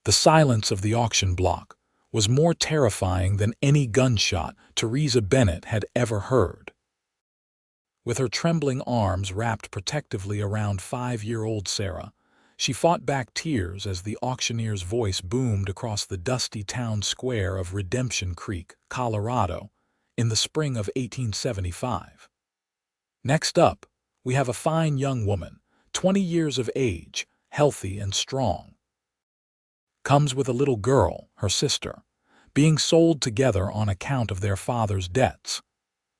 The silence of the auction block was more terrifying than any gunshot Theresa Bennett had ever heard. With her trembling arms wrapped protectively around 5-year-old Sarah, she fought back tears as the auctioneer's voice boomed across the dusty town square of Redemption Creek, Colorado, in the spring of 1875. Next up, we have a fine young woman, 20 years of age, healthy and strong. Comes with a little girl, her sister, being sold together on account of their father's debts.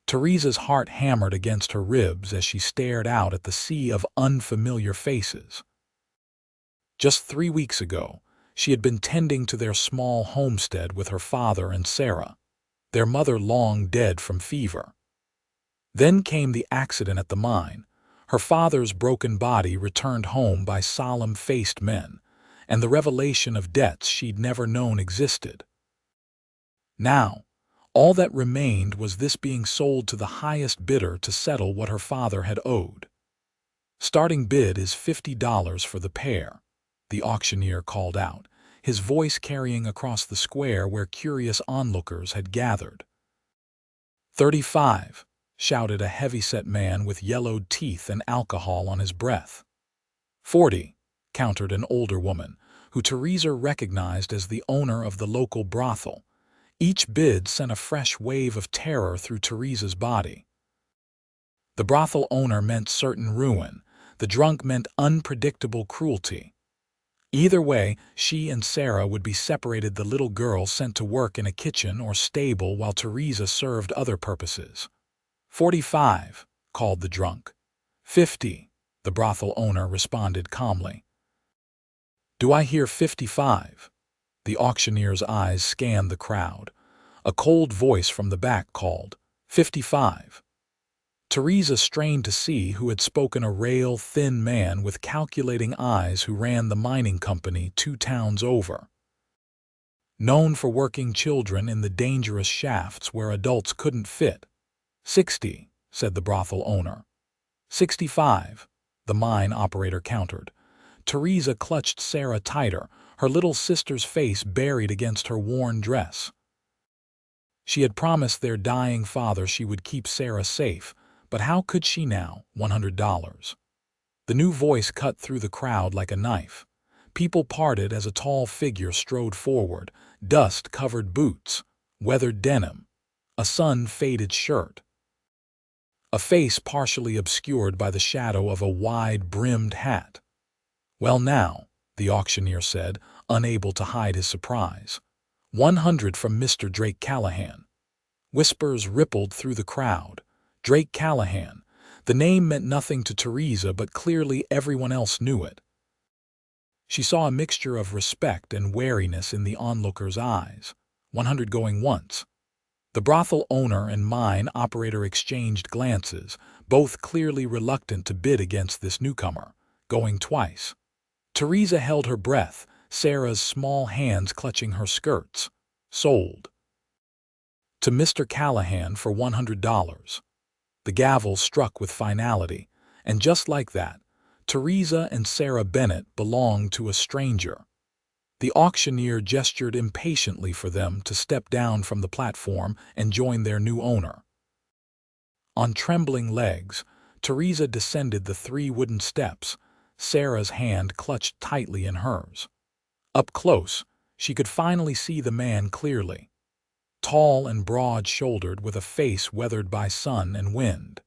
Theresa's heart hammered against her ribs as she stared out at the sea of unfamiliar faces. Just 3 weeks ago, she had been tending to their small homestead with her father and Sarah, their mother long dead from fever. Then came the accident at the mine, her father's broken body returned home by solemn-faced men, and the revelation of debts she'd never known existed. Now, all that remained was this being sold to the highest bidder to settle what her father had owed. Starting bid is $50 for the pair, the auctioneer called out, his voice carrying across the square where curious onlookers had gathered. 35, shouted a heavy-set man with yellowed teeth and alcohol on his breath. 40, countered an older woman, who Theresa recognized as the owner of the local brothel. Each bid sent a fresh wave of terror through Theresa's body. The brothel owner meant certain ruin, the drunk meant unpredictable cruelty. Either way, she and Sarah would be separated, the little girl sent to work in a kitchen or stable while Theresa served other purposes. 45, called the drunk. 50, the brothel owner responded calmly. Do I hear 55? The auctioneer's eyes scanned the crowd. A cold voice from the back called, 55. Theresa strained to see who had spoken, a rail, thin man with calculating eyes who ran the mining company 2 towns over. Known for working children in the dangerous shafts where adults couldn't fit. 60, said the brothel owner. 65, the mine operator countered. Theresa clutched Sarah tighter, her little sister's face buried against her worn dress. She had promised their dying father she would keep Sarah safe, but how could she now? $100. The new voice cut through the crowd like a knife. People parted as a tall figure strode forward, dust-covered boots, weathered denim, a sun-faded shirt. A face partially obscured by the shadow of a wide-brimmed hat. Well now, the auctioneer said, unable to hide his surprise. 100 from Mr. Drake Callahan. Whispers rippled through the crowd. Drake Callahan. The name meant nothing to Theresa, but clearly everyone else knew it. She saw a mixture of respect and wariness in the onlookers' eyes. 100 going once. The brothel owner and mine operator exchanged glances, both clearly reluctant to bid against this newcomer. Going twice. Theresa held her breath, Sarah's small hands clutching her skirts. Sold. To Mr. Callahan for $100. The gavel struck with finality, and just like that, Theresa and Sarah Bennett belonged to a stranger. The auctioneer gestured impatiently for them to step down from the platform and join their new owner. On trembling legs, Theresa descended the 3 wooden steps, Sarah's hand clutched tightly in hers. Up close, she could finally see the man clearly. Tall and broad-shouldered with a face weathered by sun and wind.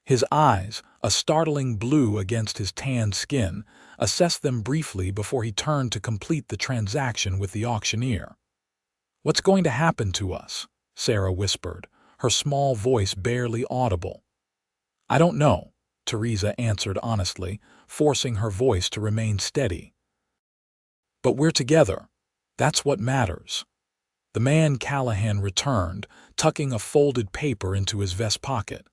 His eyes, a startling blue against his tanned skin, assessed them briefly before he turned to complete the transaction with the auctioneer. What's going to happen to us? Sarah whispered, her small voice barely audible. I don't know, Theresa answered honestly, forcing her voice to remain steady. But we're together. That's what matters. The man Callahan returned, tucking a folded paper into his vest pocket.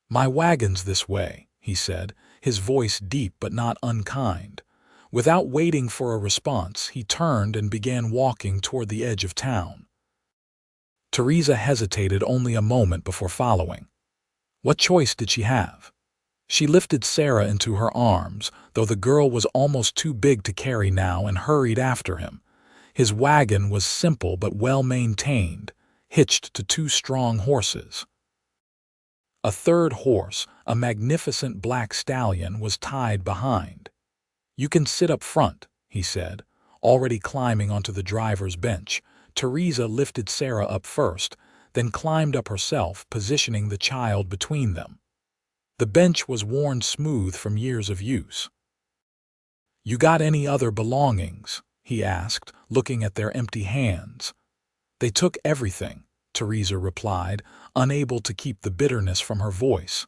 My wagon's this way, he said, his voice deep but not unkind. Without waiting for a response, he turned and began walking toward the edge of town. Theresa hesitated only a moment before following. What choice did she have? She lifted Sarah into her arms, though the girl was almost too big to carry now, and hurried after him. His wagon was simple but well-maintained, hitched to two strong horses. A third horse, a magnificent black stallion, was tied behind. "You can sit up front," he said, already climbing onto the driver's bench. Theresa lifted Sarah up first, then climbed up herself, positioning the child between them. The bench was worn smooth from years of use. "You got any other belongings?" he asked, looking at their empty hands. "They took everything," Theresa replied, unable to keep the bitterness from her voice.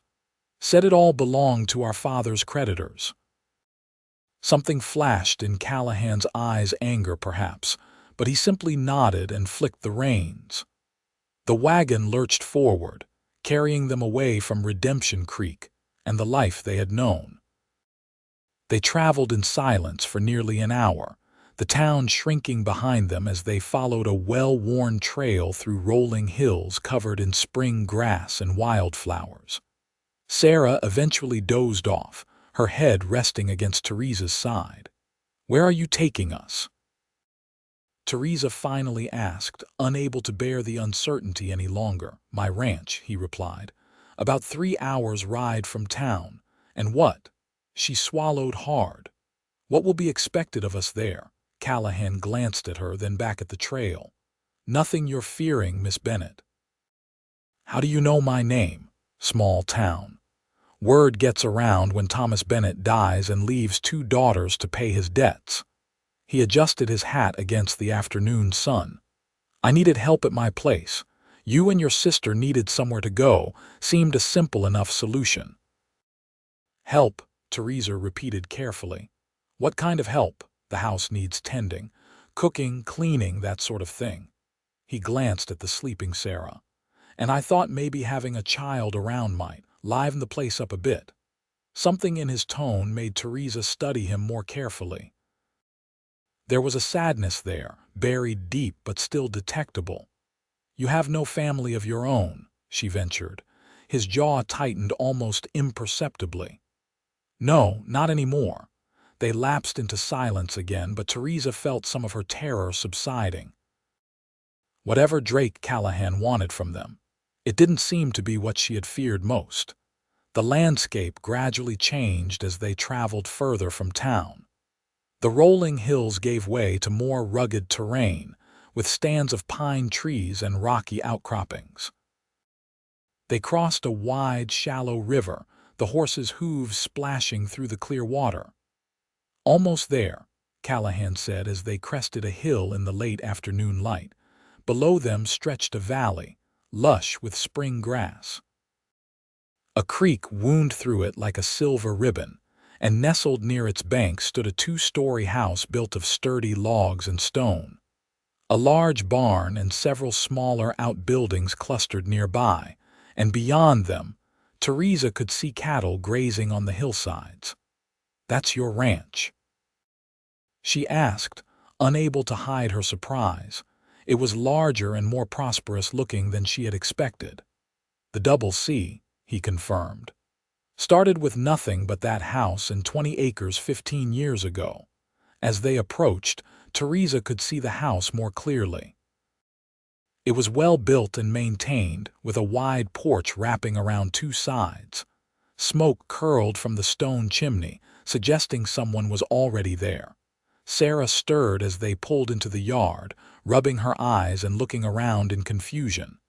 "Said it all belonged to our father's creditors." Something flashed in Callahan's eyes, anger perhaps, but he simply nodded and flicked the reins. The wagon lurched forward, carrying them away from Redemption Creek and the life they had known. They traveled in silence for nearly an hour, the town shrinking behind them as they followed a well-worn trail through rolling hills covered in spring grass and wildflowers. Sarah eventually dozed off, her head resting against Theresa's side. "Where are you taking us?" Theresa finally asked, unable to bear the uncertainty any longer. "My ranch," he replied. "About 3 hours' ride from town. And what?" She swallowed hard. "What will be expected of us there?" Callahan glanced at her, then back at the trail. "Nothing you're fearing, Miss Bennett." "How do you know my name?" "Small town. Word gets around when Thomas Bennett dies and leaves 2 daughters to pay his debts." He adjusted his hat against the afternoon sun. "I needed help at my place. You and your sister needed somewhere to go," seemed a simple enough solution. "Help," Theresa repeated carefully. "What kind of help?" "The house needs tending. Cooking, cleaning, that sort of thing." He glanced at the sleeping Sarah. "And I thought maybe having a child around might liven the place up a bit." Something in his tone made Theresa study him more carefully. There was a sadness there, buried deep but still detectable. "You have no family of your own?" she ventured. His jaw tightened almost imperceptibly. "No, not anymore." They lapsed into silence again, but Theresa felt some of her terror subsiding. Whatever Drake Callahan wanted from them, it didn't seem to be what she had feared most. The landscape gradually changed as they traveled further from town. The rolling hills gave way to more rugged terrain, with stands of pine trees and rocky outcroppings. They crossed a wide, shallow river, the horses' hooves splashing through the clear water. "Almost there," Callahan said as they crested a hill in the late afternoon light. Below them stretched a valley, lush with spring grass. A creek wound through it like a silver ribbon, and nestled near its bank stood a 2-story house built of sturdy logs and stone. A large barn and several smaller outbuildings clustered nearby, and beyond them, Theresa could see cattle grazing on the hillsides. "That's your ranch?" she asked, unable to hide her surprise. It was larger and more prosperous looking than she had expected. "The Double C," he confirmed. "Started with nothing but that house and 20 acres 15 years ago." As they approached, Theresa could see the house more clearly. It was well built and maintained, with a wide porch wrapping around 2 sides. Smoke curled from the stone chimney, suggesting someone was already there. Sarah stirred as they pulled into the yard, rubbing her eyes and looking around in confusion.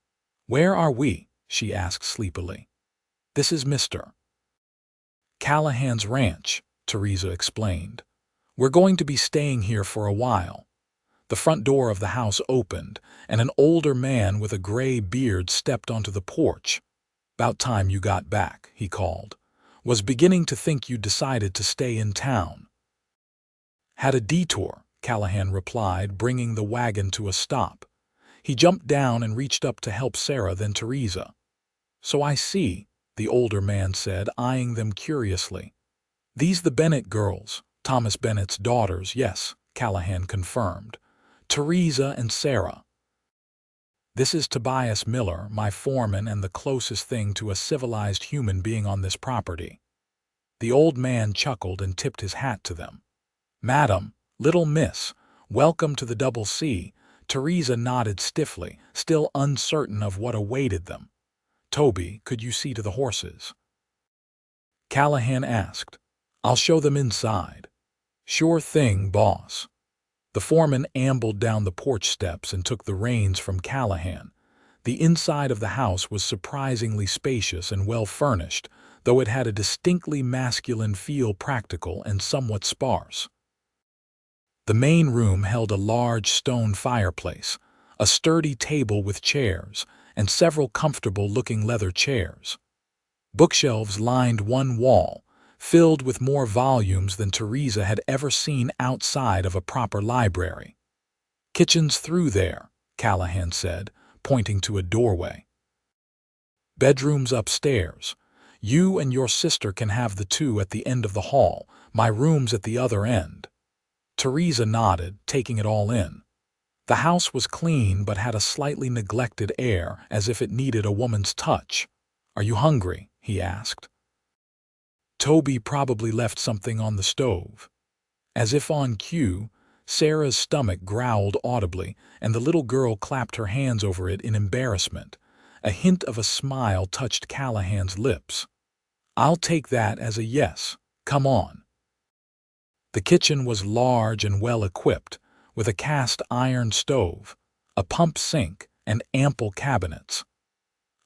"Where are we?" she asked sleepily. "This is Mr. Callahan's ranch," Theresa explained. "We're going to be staying here for a while." The front door of the house opened, and an older man with a gray beard stepped onto the porch. "About time you got back," he called. "Was beginning to think you'd decided to stay in town." "Had a detour," Callahan replied, bringing the wagon to a stop. He jumped down and reached up to help Sarah, then Theresa. "So I see," the older man said, eyeing them curiously. "These the Bennett girls, Thomas Bennett's daughters?" "Yes," Callahan confirmed. "Theresa and Sarah. This is Tobias Miller, my foreman and the closest thing to a civilized human being on this property." The old man chuckled and tipped his hat to them. "Madam, little miss, welcome to the Double C." Theresa nodded stiffly, still uncertain of what awaited them. "Toby, could you see to the horses?" Callahan asked. "I'll show them inside." "Sure thing, boss." The foreman ambled down the porch steps and took the reins from Callahan. The inside of the house was surprisingly spacious and well-furnished, though it had a distinctly masculine feel, practical and somewhat sparse. The main room held a large stone fireplace, a sturdy table with chairs, and several comfortable-looking leather chairs. Bookshelves lined one wall, filled with more volumes than Theresa had ever seen outside of a proper library. "Kitchen's through there," Callahan said, pointing to a doorway. "Bedroom's upstairs. You and your sister can have the two at the end of the hall. My room's at the other end." Theresa nodded, taking it all in. The house was clean but had a slightly neglected air, as if it needed a woman's touch. "Are you hungry?" he asked. Toby probably left something on the stove. As if on cue, Sarah's stomach growled audibly, and the little girl clapped her hands over it in embarrassment. A hint of a smile touched Callahan's lips. "I'll take that as a yes. Come on." The kitchen was large and well-equipped, with a cast-iron stove, a pump sink, and ample cabinets.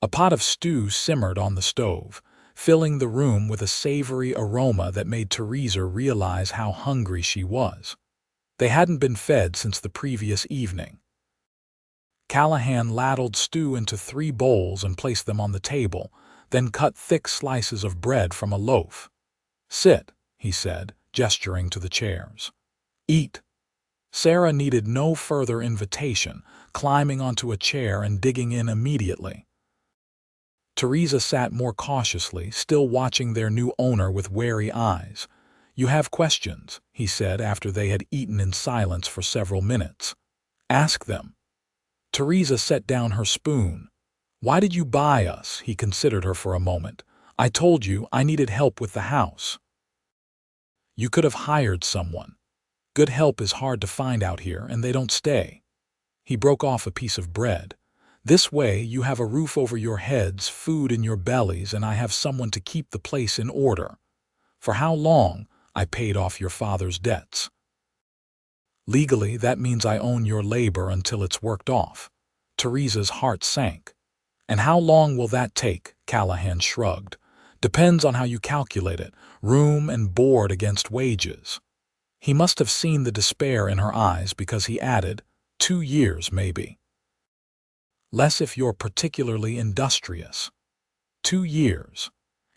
A pot of stew simmered on the stove, filling the room with a savory aroma that made Theresa realize how hungry she was. They hadn't been fed since the previous evening. Callahan ladled stew into 3 bowls and placed them on the table, then cut thick slices of bread from a loaf. "Sit," he said, gesturing to the chairs. "Eat." Sarah needed no further invitation, climbing onto a chair and digging in immediately. Theresa sat more cautiously, still watching their new owner with wary eyes. "You have questions," he said after they had eaten in silence for several minutes. "Ask them." Theresa set down her spoon. "Why did you buy us?" He considered her for a moment. "I told you I needed help with the house." "You could have hired someone. Good help is hard to find out here, and they don't stay." He broke off a piece of bread. "This way you have a roof over your heads, food in your bellies, and I have someone to keep the place in order. For how long? I paid off your father's debts. Legally, that means I own your labor until it's worked off." Theresa's heart sank. "And how long will that take?" Callahan shrugged. "Depends on how you calculate it, room and board against wages." He must have seen the despair in her eyes because he added, 2 years maybe. "Less if you're particularly industrious." 2 years.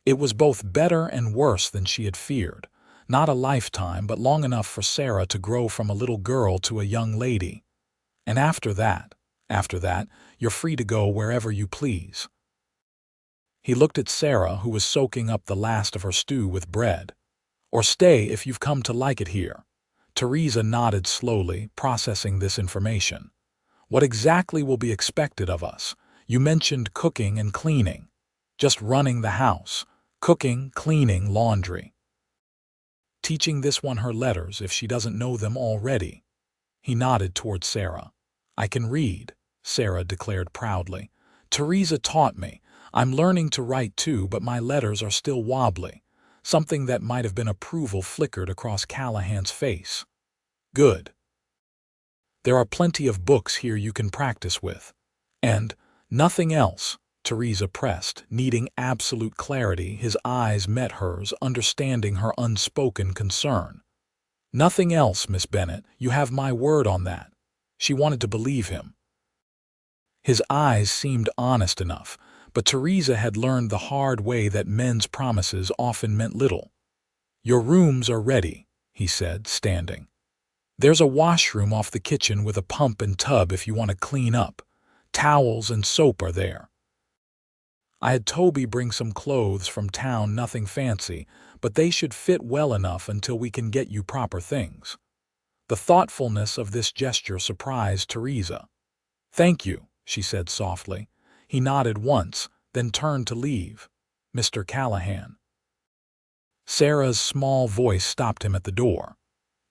It was both better and worse than she had feared. Not a lifetime, but long enough for Sarah to grow from a little girl to a young lady. And after that, you're free to go wherever you please. He looked at Sarah, who was soaking up the last of her stew with bread. "Or stay if you've come to like it here." Theresa nodded slowly, processing this information. "What exactly will be expected of us? You mentioned cooking and cleaning." "Just running the house. Cooking, cleaning, laundry. Teaching this one her letters if she doesn't know them already." He nodded toward Sarah. "I can read," Sarah declared proudly. "Theresa taught me. I'm learning to write too, but my letters are still wobbly." Something that might have been approval flickered across Callahan's face. "Good. There are plenty of books here you can practice with." "And nothing else?" Theresa pressed, needing absolute clarity. His eyes met hers, understanding her unspoken concern. "Nothing else, Miss Bennett. You have my word on that." She wanted to believe him. His eyes seemed honest enough, but Theresa had learned the hard way that men's promises often meant little. "Your rooms are ready," he said, standing. "There's a washroom off the kitchen with a pump and tub if you want to clean up. Towels and soap are there. I had Toby bring some clothes from town, nothing fancy, but they should fit well enough until we can get you proper things." The thoughtfulness of this gesture surprised Theresa. "Thank you," she said softly. He nodded once, then turned to leave. "Mr. Callahan." Sarah's small voice stopped him at the door.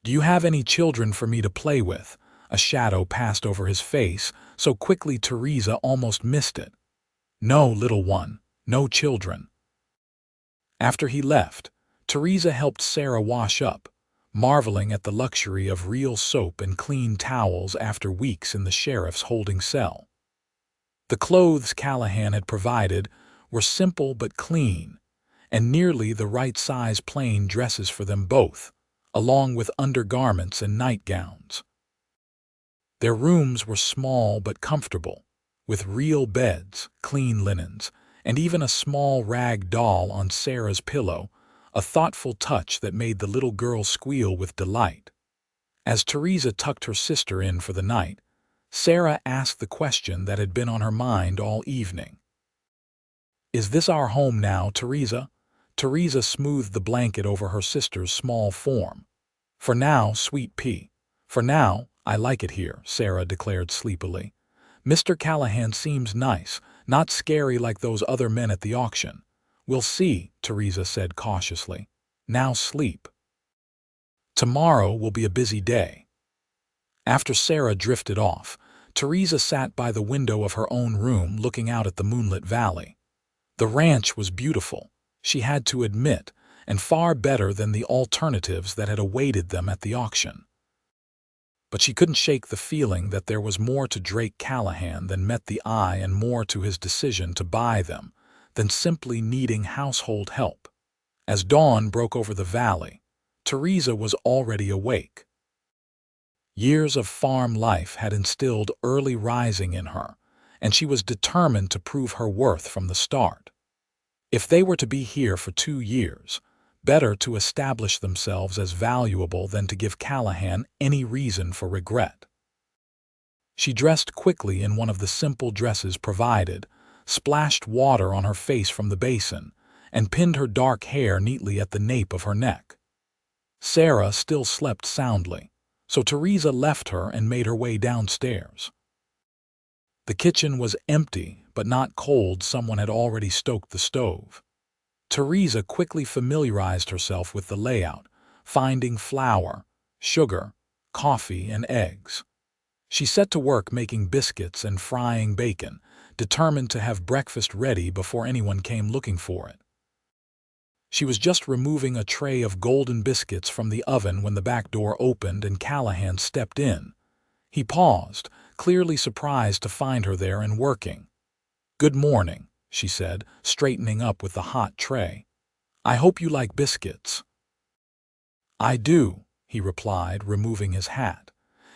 "Do you have any children for me to play with?" A shadow passed over his face, so quickly Theresa almost missed it. "No, little one, no children." After he left, Theresa helped Sarah wash up, marveling at the luxury of real soap and clean towels after weeks in the sheriff's holding cell. The clothes Callahan had provided were simple but clean, and nearly the right size plain dresses for them both, along with undergarments and nightgowns. Their rooms were small but comfortable, with real beds, clean linens, and even a small rag doll on Sarah's pillow, a thoughtful touch that made the little girl squeal with delight. As Theresa tucked her sister in for the night, Sarah asked the question that had been on her mind all evening. "Is this our home now, Theresa?" Theresa smoothed the blanket over her sister's small form. "For now, sweet pea. For now, I like it here," Sarah declared sleepily. "Mr. Callahan seems nice, not scary like those other men at the auction." "We'll see," Theresa said cautiously. "Now sleep. Tomorrow will be a busy day." After Sarah drifted off, Theresa sat by the window of her own room looking out at the moonlit valley. The ranch was beautiful, she had to admit, and far better than the alternatives that had awaited them at the auction. But she couldn't shake the feeling that there was more to Drake Callahan than met the eye and more to his decision to buy them than simply needing household help. As dawn broke over the valley, Theresa was already awake. Years of farm life had instilled early rising in her, and she was determined to prove her worth from the start. If they were to be here for 2 years, better to establish themselves as valuable than to give Callahan any reason for regret. She dressed quickly in one of the simple dresses provided, splashed water on her face from the basin, and pinned her dark hair neatly at the nape of her neck. Sarah still slept soundly, so Theresa left her and made her way downstairs. The kitchen was empty, but not cold. Someone had already stoked the stove. Theresa quickly familiarized herself with the layout, finding flour, sugar, coffee, and eggs. She set to work making biscuits and frying bacon, determined to have breakfast ready before anyone came looking for it. She was just removing a tray of golden biscuits from the oven when the back door opened and Callahan stepped in. He paused, clearly surprised to find her there and working. "Good morning," she said, straightening up with the hot tray. "I hope you like biscuits." "I do," he replied, removing his hat.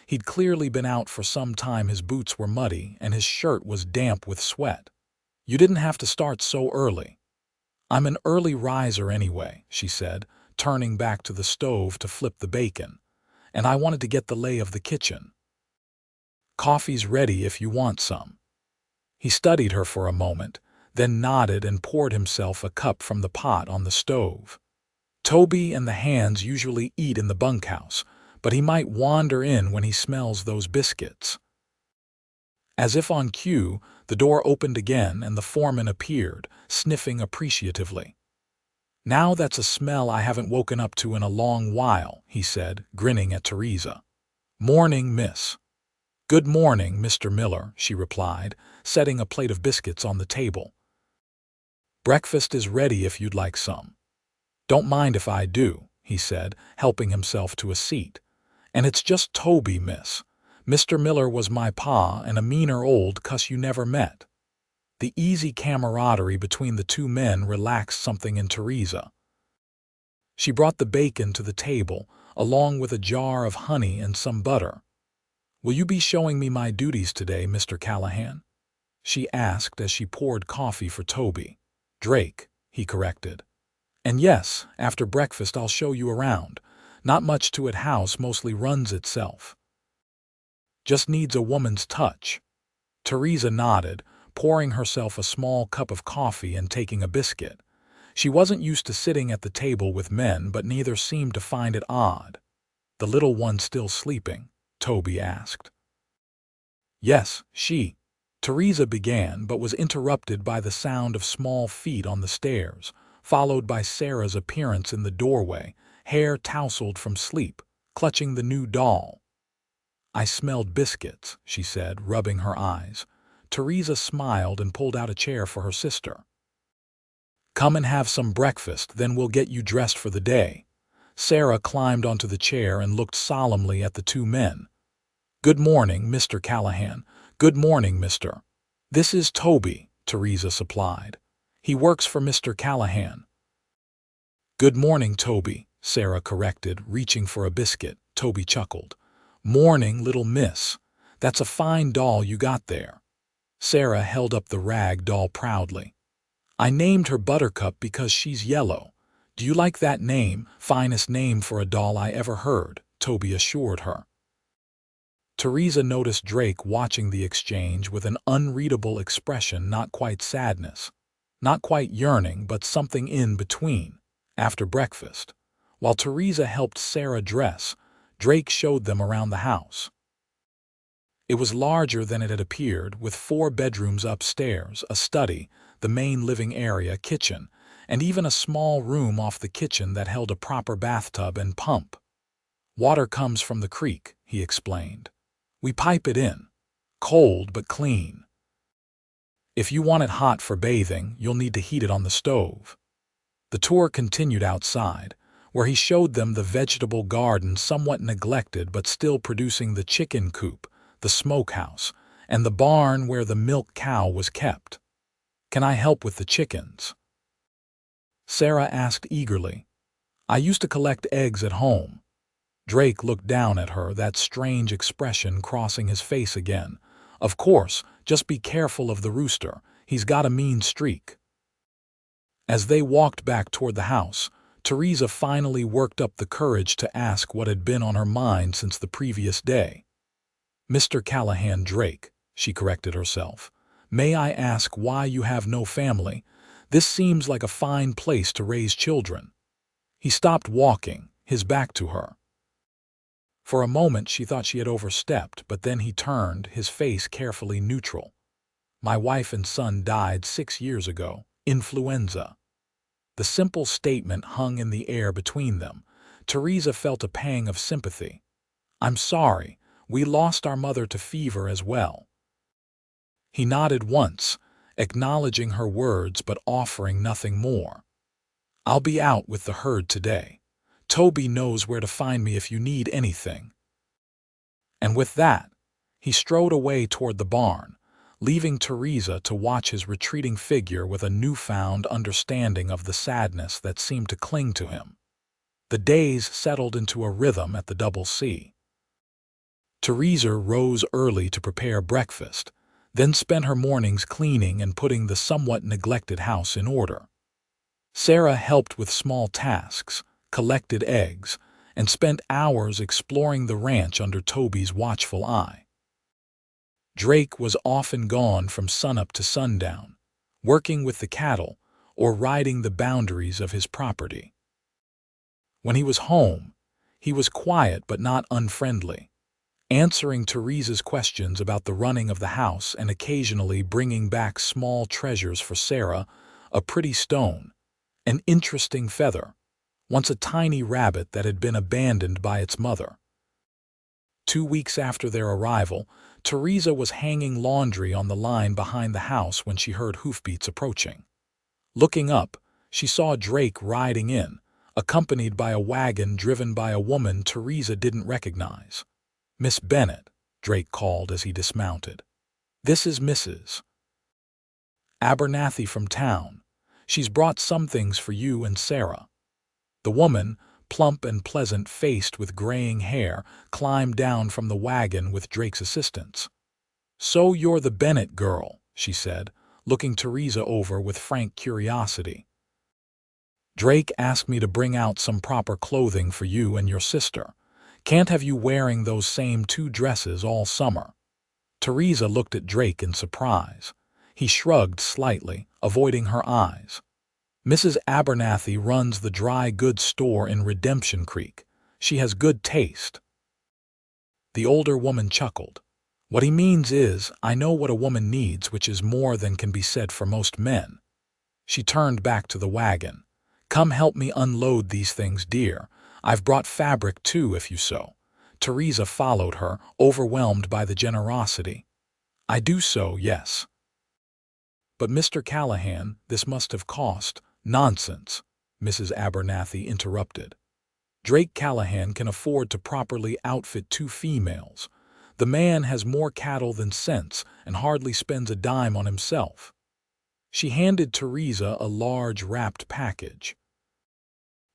He'd clearly been out for some time. His boots were muddy and his shirt was damp with sweat. "You didn't have to start so early." "I'm an early riser anyway," she said, turning back to the stove to flip the bacon. "And I wanted to get the lay of the kitchen. Coffee's ready if you want some." He studied her for a moment, then nodded and poured himself a cup from the pot on the stove. "Toby and the hands usually eat in the bunkhouse, but he might wander in when he smells those biscuits." As if on cue, the door opened again and the foreman appeared, sniffing appreciatively. "Now that's a smell I haven't woken up to in a long while," he said, grinning at Theresa. "Morning, miss." "Good morning, Mr. Miller," she replied, setting a plate of biscuits on the table. "Breakfast is ready if you'd like some." "Don't mind if I do," he said, helping himself to a seat. "And it's just Toby, miss. Mr. Miller was my pa and a meaner old cuss you never met." The easy camaraderie between the two men relaxed something in Theresa. She brought the bacon to the table, along with a jar of honey and some butter. "Will you be showing me my duties today, Mr. Callahan?" she asked as she poured coffee for Toby. "Drake," he corrected. "And yes, after breakfast I'll show you around. Not much to it, house mostly runs itself. Just needs a woman's touch." Theresa nodded, pouring herself a small cup of coffee and taking a biscuit. She wasn't used to sitting at the table with men, but neither seemed to find it odd. "The little one still sleeping?" Toby asked. "Yes, she—" Theresa began, but was interrupted by the sound of small feet on the stairs, followed by Sarah's appearance in the doorway, hair tousled from sleep, clutching the new doll. "I smelled biscuits," she said, rubbing her eyes. Theresa smiled and pulled out a chair for her sister. "Come and have some breakfast, then we'll get you dressed for the day." Sarah climbed onto the chair and looked solemnly at the two men. "Good morning, Mr. Callahan." "Good morning, Mr. This is Toby," Theresa supplied. "He works for Mr. Callahan." "Good morning, Toby," Sarah corrected, reaching for a biscuit. Toby chuckled. "Morning, little miss. That's a fine doll you got there." Sarah held up the rag doll proudly. "I named her Buttercup because she's yellow. Do you like that name?" "Finest name for a doll I ever heard," Toby assured her. Theresa noticed Drake watching the exchange with an unreadable expression, not quite sadness, not quite yearning, but something in between. After breakfast, while Theresa helped Sarah dress, Drake showed them around the house. It was larger than it had appeared, with 4 bedrooms upstairs, a study, the main living area, kitchen, and even a small room off the kitchen that held a proper bathtub and pump. "Water comes from the creek," he explained. "We pipe it in. Cold but clean. If you want it hot for bathing, you'll need to heat it on the stove." The tour continued outside, where he showed them the vegetable garden, somewhat neglected but still producing, the chicken coop, the smokehouse, and the barn where the milk cow was kept. "Can I help with the chickens?" Sarah asked eagerly. "I used to collect eggs at home." Drake looked down at her, that strange expression crossing his face again. "Of course, just be careful of the rooster. He's got a mean streak." As they walked back toward the house, Theresa finally worked up the courage to ask what had been on her mind since the previous day. "Mr. Callahan, Drake," she corrected herself. "May I ask why you have no family? This seems like a fine place to raise children." He stopped walking, his back to her. For a moment she thought she had overstepped, but then he turned, his face carefully neutral. "My wife and son died 6 years ago. Influenza." The simple statement hung in the air between them. Theresa felt a pang of sympathy. "I'm sorry. We lost our mother to fever as well." He nodded once, acknowledging her words but offering nothing more. "I'll be out with the herd today. Toby knows where to find me if you need anything." And with that, he strode away toward the barn, leaving Theresa to watch his retreating figure with a newfound understanding of the sadness that seemed to cling to him. The days settled into a rhythm at the Double C. Theresa rose early to prepare breakfast, then spent her mornings cleaning and putting the somewhat neglected house in order. Sarah helped with small tasks, collected eggs, and spent hours exploring the ranch under Toby's watchful eye. Drake was often gone from sunup to sundown, working with the cattle or riding the boundaries of his property. When he was home, he was quiet but not unfriendly, answering Theresa's questions about the running of the house and occasionally bringing back small treasures for Sarah, a pretty stone, an interesting feather, once a tiny rabbit that had been abandoned by its mother. 2 weeks after their arrival, Theresa was hanging laundry on the line behind the house when she heard hoofbeats approaching. Looking up, she saw Drake riding in, accompanied by a wagon driven by a woman Theresa didn't recognize. "Miss Bennett," Drake called as he dismounted. "This is Mrs. Abernathy from town. She's brought some things for you and Sarah." The woman, plump and pleasant-faced with graying hair, climbed down from the wagon with Drake's assistance. "So you're the Bennett girl," she said, looking Theresa over with frank curiosity. "Drake asked me to bring out some proper clothing for you and your sister. Can't have you wearing those same 2 dresses all summer." Theresa looked at Drake in surprise. He shrugged slightly, avoiding her eyes. "Mrs. Abernathy runs the dry goods store in Redemption Creek. She has good taste." The older woman chuckled. "What he means is, I know what a woman needs, which is more than can be said for most men." She turned back to the wagon. Come help me unload these things, dear. I've brought fabric too, if you so. Theresa followed her, overwhelmed by the generosity. I do so, yes. But Mr. Callahan, this must have cost. Nonsense, Mrs. Abernathy interrupted. Drake Callahan can afford to properly outfit 2 females. The man has more cattle than sense and hardly spends a dime on himself. She handed Theresa a large wrapped package.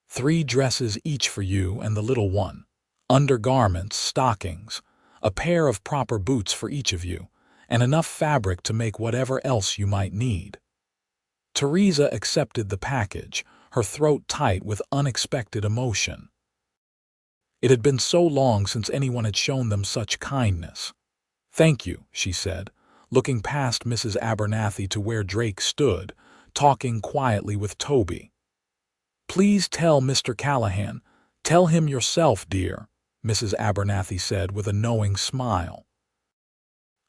3 dresses each for you and the little one. Undergarments, stockings, a pair of proper boots for each of you, and enough fabric to make whatever else you might need. Theresa accepted the package, her throat tight with unexpected emotion. It had been so long since anyone had shown them such kindness. Thank you, she said, looking past Mrs. Abernathy to where Drake stood, talking quietly with Toby. Please tell Mr. Callahan. Tell him yourself, dear, Mrs. Abernathy said with a knowing smile.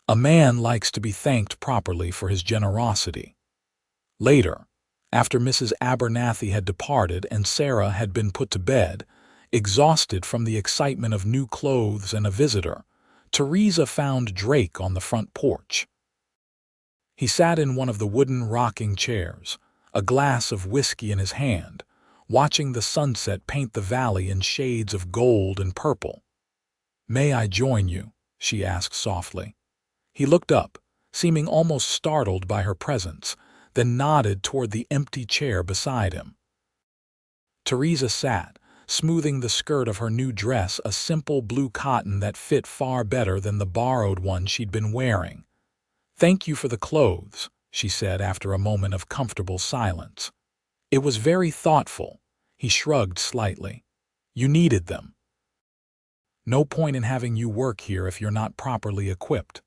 A man likes to be thanked properly for his generosity. Later, after Mrs. Abernathy had departed and Sarah had been put to bed, exhausted from the excitement of new clothes and a visitor, Theresa found Drake on the front porch. He sat in one of the wooden rocking chairs, a glass of whiskey in his hand, watching the sunset paint the valley in shades of gold and purple. May I join you? She asked softly. He looked up, seeming almost startled by her presence, then nodded toward the empty chair beside him. Theresa sat, smoothing the skirt of her new dress, a simple blue cotton that fit far better than the borrowed one she'd been wearing. Thank you for the clothes, she said after a moment of comfortable silence. It was very thoughtful. He shrugged slightly. You needed them. No point in having you work here if you're not properly equipped.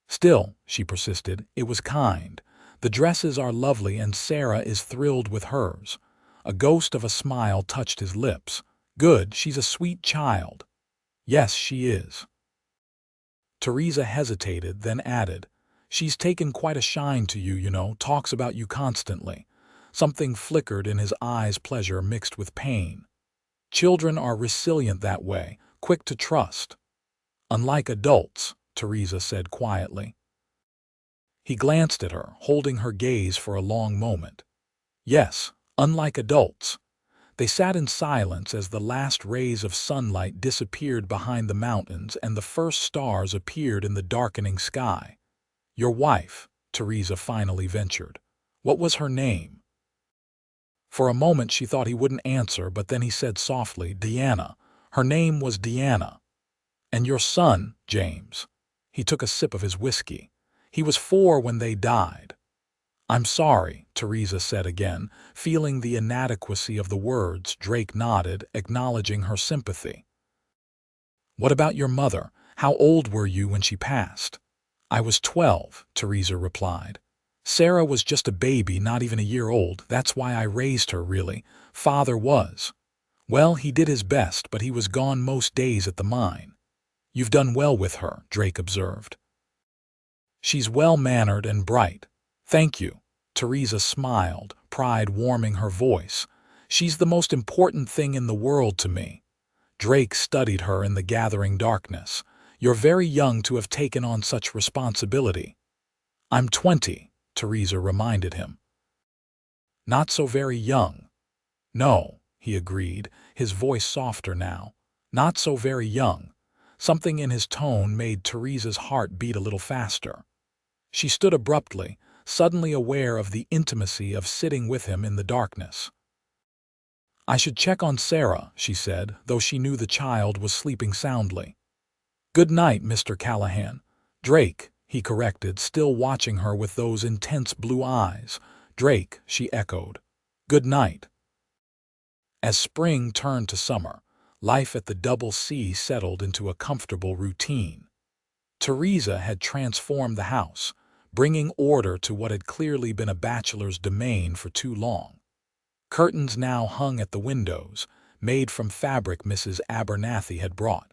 Still, she persisted, it was kind. The dresses are lovely and Sarah is thrilled with hers. A ghost of a smile touched his lips. Good, she's a sweet child. Yes, she is. Theresa hesitated, then added, she's taken quite a shine to you, talks about you constantly. Something flickered in his eyes, pleasure mixed with pain. Children are resilient that way, quick to trust. Unlike adults, Theresa said quietly. He glanced at her, holding her gaze for a long moment. Yes, unlike adults. They sat in silence as the last rays of sunlight disappeared behind the mountains and the first stars appeared in the darkening sky. Your wife, Theresa finally ventured. What was her name? For a moment she thought he wouldn't answer, but then he said softly, Deanna. Her name was Deanna. And your son, James. He took a sip of his whiskey. He was 4 when they died. I'm sorry, Theresa said again, feeling the inadequacy of the words. Drake nodded, acknowledging her sympathy. What about your mother? How old were you when she passed? I was 12, Theresa replied. Sarah was just a baby, not even a year old. That's why I raised her, really. Father was. Well, he did his best, but he was gone most days at the mine. You've done well with her, Drake observed. She's well-mannered and bright. Thank you. Theresa smiled, pride warming her voice. She's the most important thing in the world to me. Drake studied her in the gathering darkness. You're very young to have taken on such responsibility. I'm 20, Theresa reminded him. Not so very young. No, he agreed, his voice softer now. Not so very young. Something in his tone made Theresa's heart beat a little faster. She stood abruptly, suddenly aware of the intimacy of sitting with him in the darkness. I should check on Sarah, she said, though she knew the child was sleeping soundly. Good night, Mr. Callahan. Drake, he corrected, still watching her with those intense blue eyes. Drake, she echoed. Good night. As spring turned to summer, life at the Double C settled into a comfortable routine. Theresa had transformed the house, bringing order to what had clearly been a bachelor's domain for too long. Curtains now hung at the windows, made from fabric Mrs. Abernathy had brought.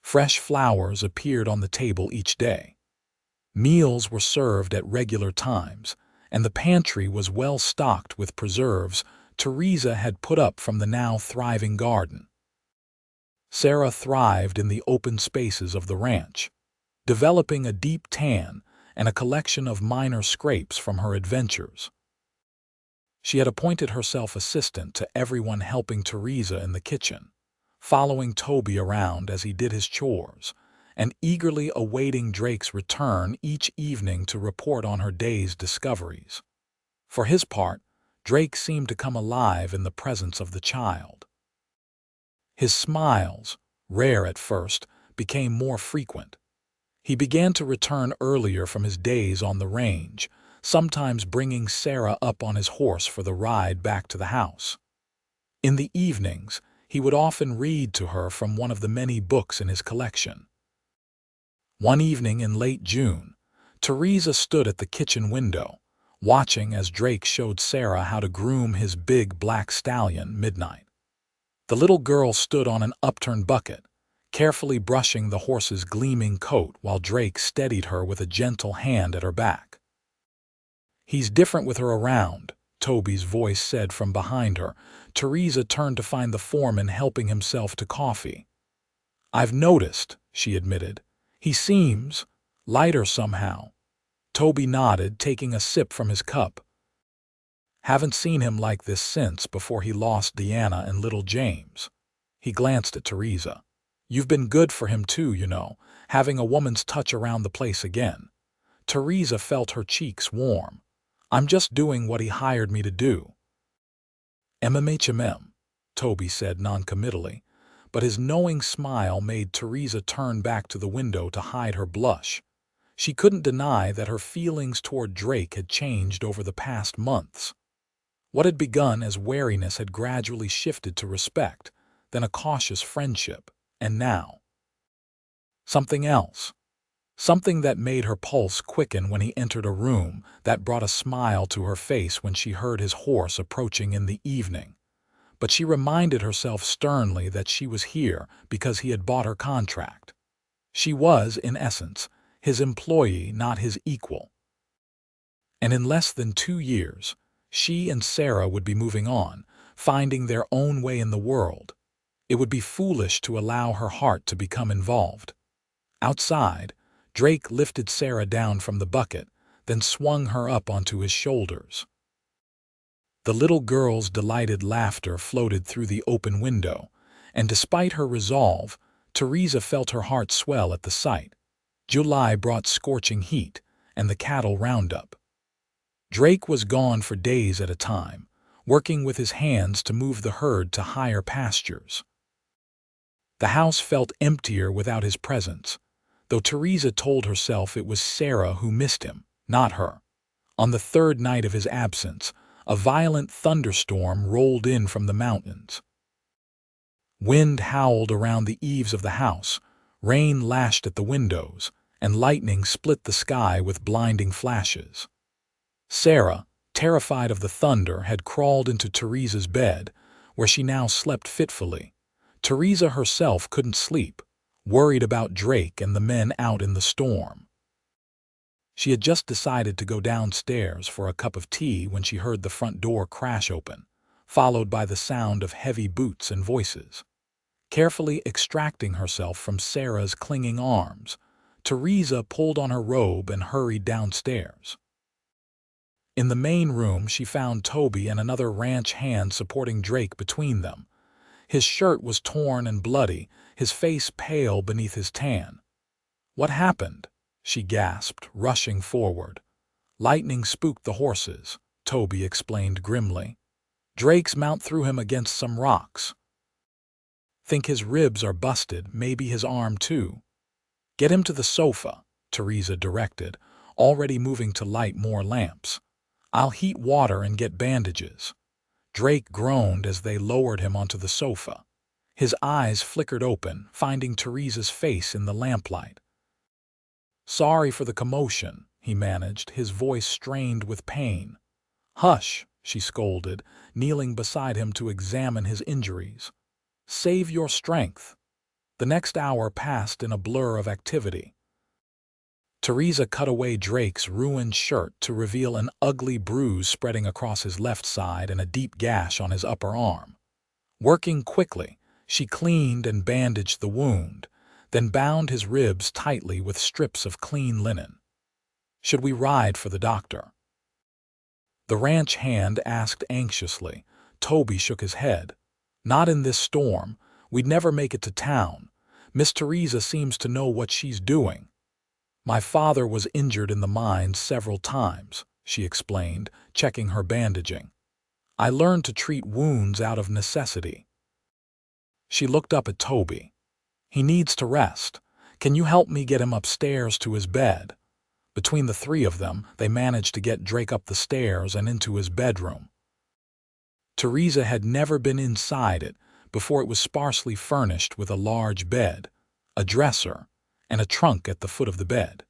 Fresh flowers appeared on the table each day. Meals were served at regular times, and the pantry was well stocked with preserves, Theresa had put up from the now thriving garden. Sarah thrived in the open spaces of the ranch, developing a deep tan and a collection of minor scrapes from her adventures. She had appointed herself assistant to everyone, helping Theresa in the kitchen, following Toby around as he did his chores, and eagerly awaiting Drake's return each evening to report on her day's discoveries. For his part, Drake seemed to come alive in the presence of the child. His smiles, rare at first, became more frequent. He began to return earlier from his days on the range, sometimes bringing Sarah up on his horse for the ride back to the house. In the evenings, he would often read to her from one of the many books in his collection. One evening in late June, Theresa stood at the kitchen window, watching as Drake showed Sarah how to groom his big black stallion, Midnight. The little girl stood on an upturned bucket, carefully brushing the horse's gleaming coat while Drake steadied her with a gentle hand at her back. "He's different with her around," Toby's voice said from behind her. Theresa turned to find the foreman helping himself to coffee. "I've noticed," she admitted. "He seems lighter somehow." Toby nodded, taking a sip from his cup. "Haven't seen him like this since before he lost Deanna and little James." He glanced at Theresa. "You've been good for him too, you know, having a woman's touch around the place again." Theresa felt her cheeks warm. "I'm just doing what he hired me to do." "MMHMM," Toby said noncommittally, but his knowing smile made Theresa turn back to the window to hide her blush. She couldn't deny that her feelings toward Drake had changed over the past months. What had begun as wariness had gradually shifted to respect, then a cautious friendship, and now something else. Something that made her pulse quicken when he entered a room, that brought a smile to her face when she heard his horse approaching in the evening. But she reminded herself sternly that she was here because he had bought her contract. She was, in essence, his employee, not his equal. And in less than 2 years, she and Sarah would be moving on, finding their own way in the world. It would be foolish to allow her heart to become involved. Outside, Drake lifted Sarah down from the bucket, then swung her up onto his shoulders. The little girl's delighted laughter floated through the open window, and despite her resolve, Theresa felt her heart swell at the sight. July brought scorching heat and the cattle roundup. Drake was gone for days at a time, working with his hands to move the herd to higher pastures. The house felt emptier without his presence, though Theresa told herself it was Sarah who missed him, not her. On the third night of his absence, a violent thunderstorm rolled in from the mountains. Wind howled around the eaves of the house, rain lashed at the windows, and lightning split the sky with blinding flashes. Sarah, terrified of the thunder, had crawled into Theresa's bed, where she now slept fitfully. Theresa herself couldn't sleep, worried about Drake and the men out in the storm. She had just decided to go downstairs for a cup of tea when she heard the front door crash open, followed by the sound of heavy boots and voices. Carefully extracting herself from Sarah's clinging arms, Theresa pulled on her robe and hurried downstairs. In the main room, she found Toby and another ranch hand supporting Drake between them. His shirt was torn and bloody, his face pale beneath his tan. "What happened?" she gasped, rushing forward. "Lightning spooked the horses," Toby explained grimly. "Drake's mount threw him against some rocks. Think his ribs are busted, maybe his arm too." "Get him to the sofa," Theresa directed, already moving to light more lamps. "I'll heat water and get bandages." Drake groaned as they lowered him onto the sofa. His eyes flickered open, finding Theresa's face in the lamplight. "Sorry for the commotion," he managed, his voice strained with pain. "Hush," she scolded, kneeling beside him to examine his injuries. "Save your strength." The next hour passed in a blur of activity. Theresa cut away Drake's ruined shirt to reveal an ugly bruise spreading across his left side and a deep gash on his upper arm. Working quickly, she cleaned and bandaged the wound, then bound his ribs tightly with strips of clean linen. "Should we ride for the doctor?" The ranch hand asked anxiously. Toby shook his head. "Not in this storm. We'd never make it to town. Miss Theresa seems to know what she's doing." "My father was injured in the mines several times," she explained, checking her bandaging. "I learned to treat wounds out of necessity." She looked up at Toby. "He needs to rest. Can you help me get him upstairs to his bed?" Between the three of them, they managed to get Drake up the stairs and into his bedroom. Theresa had never been inside it before. It was sparsely furnished with a large bed, a dresser, and a trunk at the foot of the bed.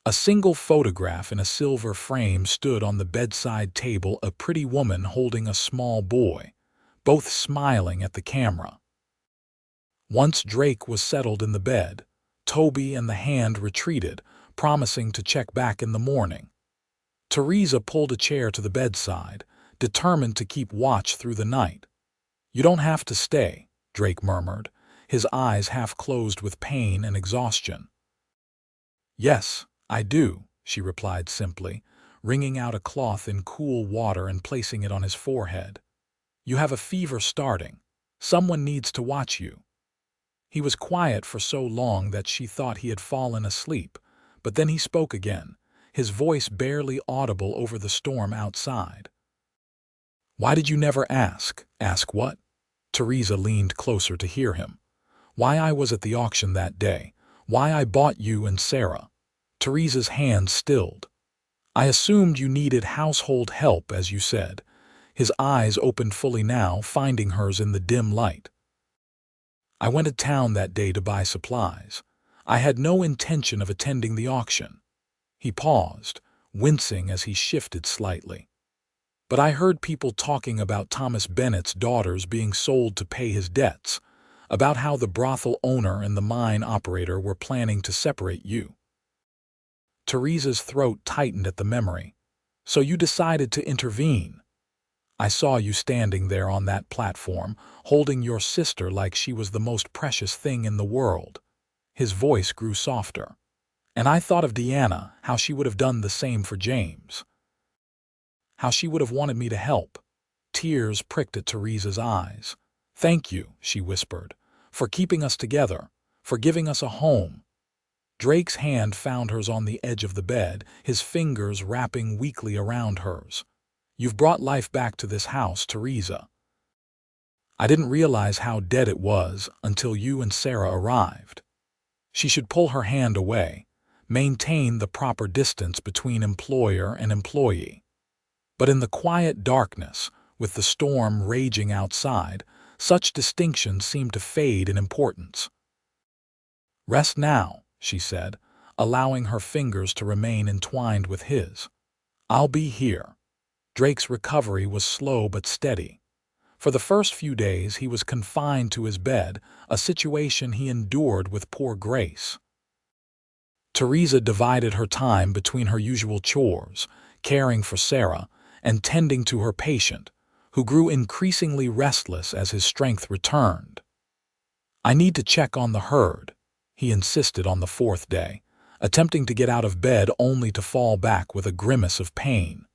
A single photograph in a silver frame stood on the bedside table, a pretty woman holding a small boy, both smiling at the camera. Once Drake was settled in the bed, Toby and the hand retreated, promising to check back in the morning. Theresa pulled a chair to the bedside, determined to keep watch through the night. "You don't have to stay," Drake murmured, his eyes half closed with pain and exhaustion. "Yes, I do," she replied simply, wringing out a cloth in cool water and placing it on his forehead. "You have a fever starting. Someone needs to watch you." He was quiet for so long that she thought he had fallen asleep, but then he spoke again, his voice barely audible over the storm outside. "Why did you never ask?" "Ask what?" Theresa leaned closer to hear him. "Why I was at the auction that day. Why I bought you and Sarah." Theresa's hand stilled. "I assumed you needed household help, as you said." His eyes opened fully now, finding hers in the dim light. "I went to town that day to buy supplies. I had no intention of attending the auction." He paused, wincing as he shifted slightly. "But I heard people talking about Thomas Bennett's daughters being sold to pay his debts, about how the brothel owner and the mine operator were planning to separate you." Theresa's throat tightened at the memory. "So you decided to intervene." "I saw you standing there on that platform, holding your sister like she was the most precious thing in the world." His voice grew softer. "And I thought of Deanna, how she would have done the same for James. How she would have wanted me to help." Tears pricked at Theresa's eyes. "Thank you," she whispered, "for keeping us together, for giving us a home." Drake's hand found hers on the edge of the bed, his fingers wrapping weakly around hers. "You've brought life back to this house, Theresa. I didn't realize how dead it was until you and Sarah arrived." She should pull her hand away, maintain the proper distance between employer and employee. But in the quiet darkness, with the storm raging outside, such distinctions seemed to fade in importance. "Rest now," she said, allowing her fingers to remain entwined with his. "I'll be here." Drake's recovery was slow but steady. For the first few days he was confined to his bed, a situation he endured with poor grace. Theresa divided her time between her usual chores, caring for Sarah, and tending to her patient, who grew increasingly restless as his strength returned. "I need to check on the herd," he insisted on the fourth day, attempting to get out of bed only to fall back with a grimace of pain.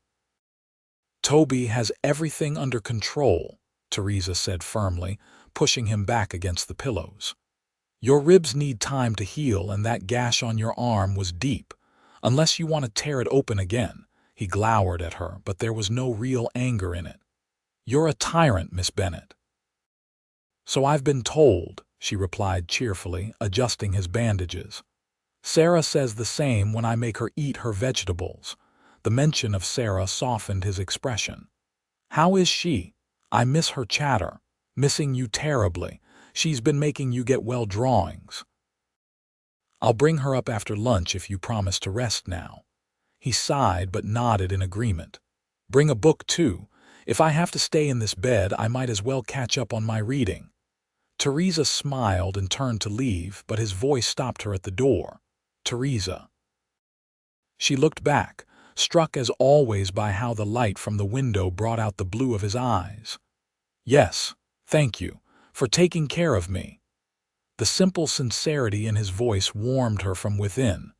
"Toby has everything under control," Theresa said firmly, pushing him back against the pillows. "Your ribs need time to heal, and that gash on your arm was deep. Unless you want to tear it open again." He glowered at her, but there was no real anger in it. "You're a tyrant, Miss Bennett." "So I've been told," she replied cheerfully, adjusting his bandages. "Sarah says the same when I make her eat her vegetables." The mention of Sarah softened his expression. "How is she? I miss her chatter. Missing you terribly. She's been making you get well drawings." "I'll bring her up after lunch if you promise to rest now." He sighed but nodded in agreement. "Bring a book too. If I have to stay in this bed, I might as well catch up on my reading." Theresa smiled and turned to leave, but his voice stopped her at the door. "Theresa." She looked back, struck as always by how the light from the window brought out the blue of his eyes. "Yes, thank you, for taking care of me." The simple sincerity in his voice warmed her from within.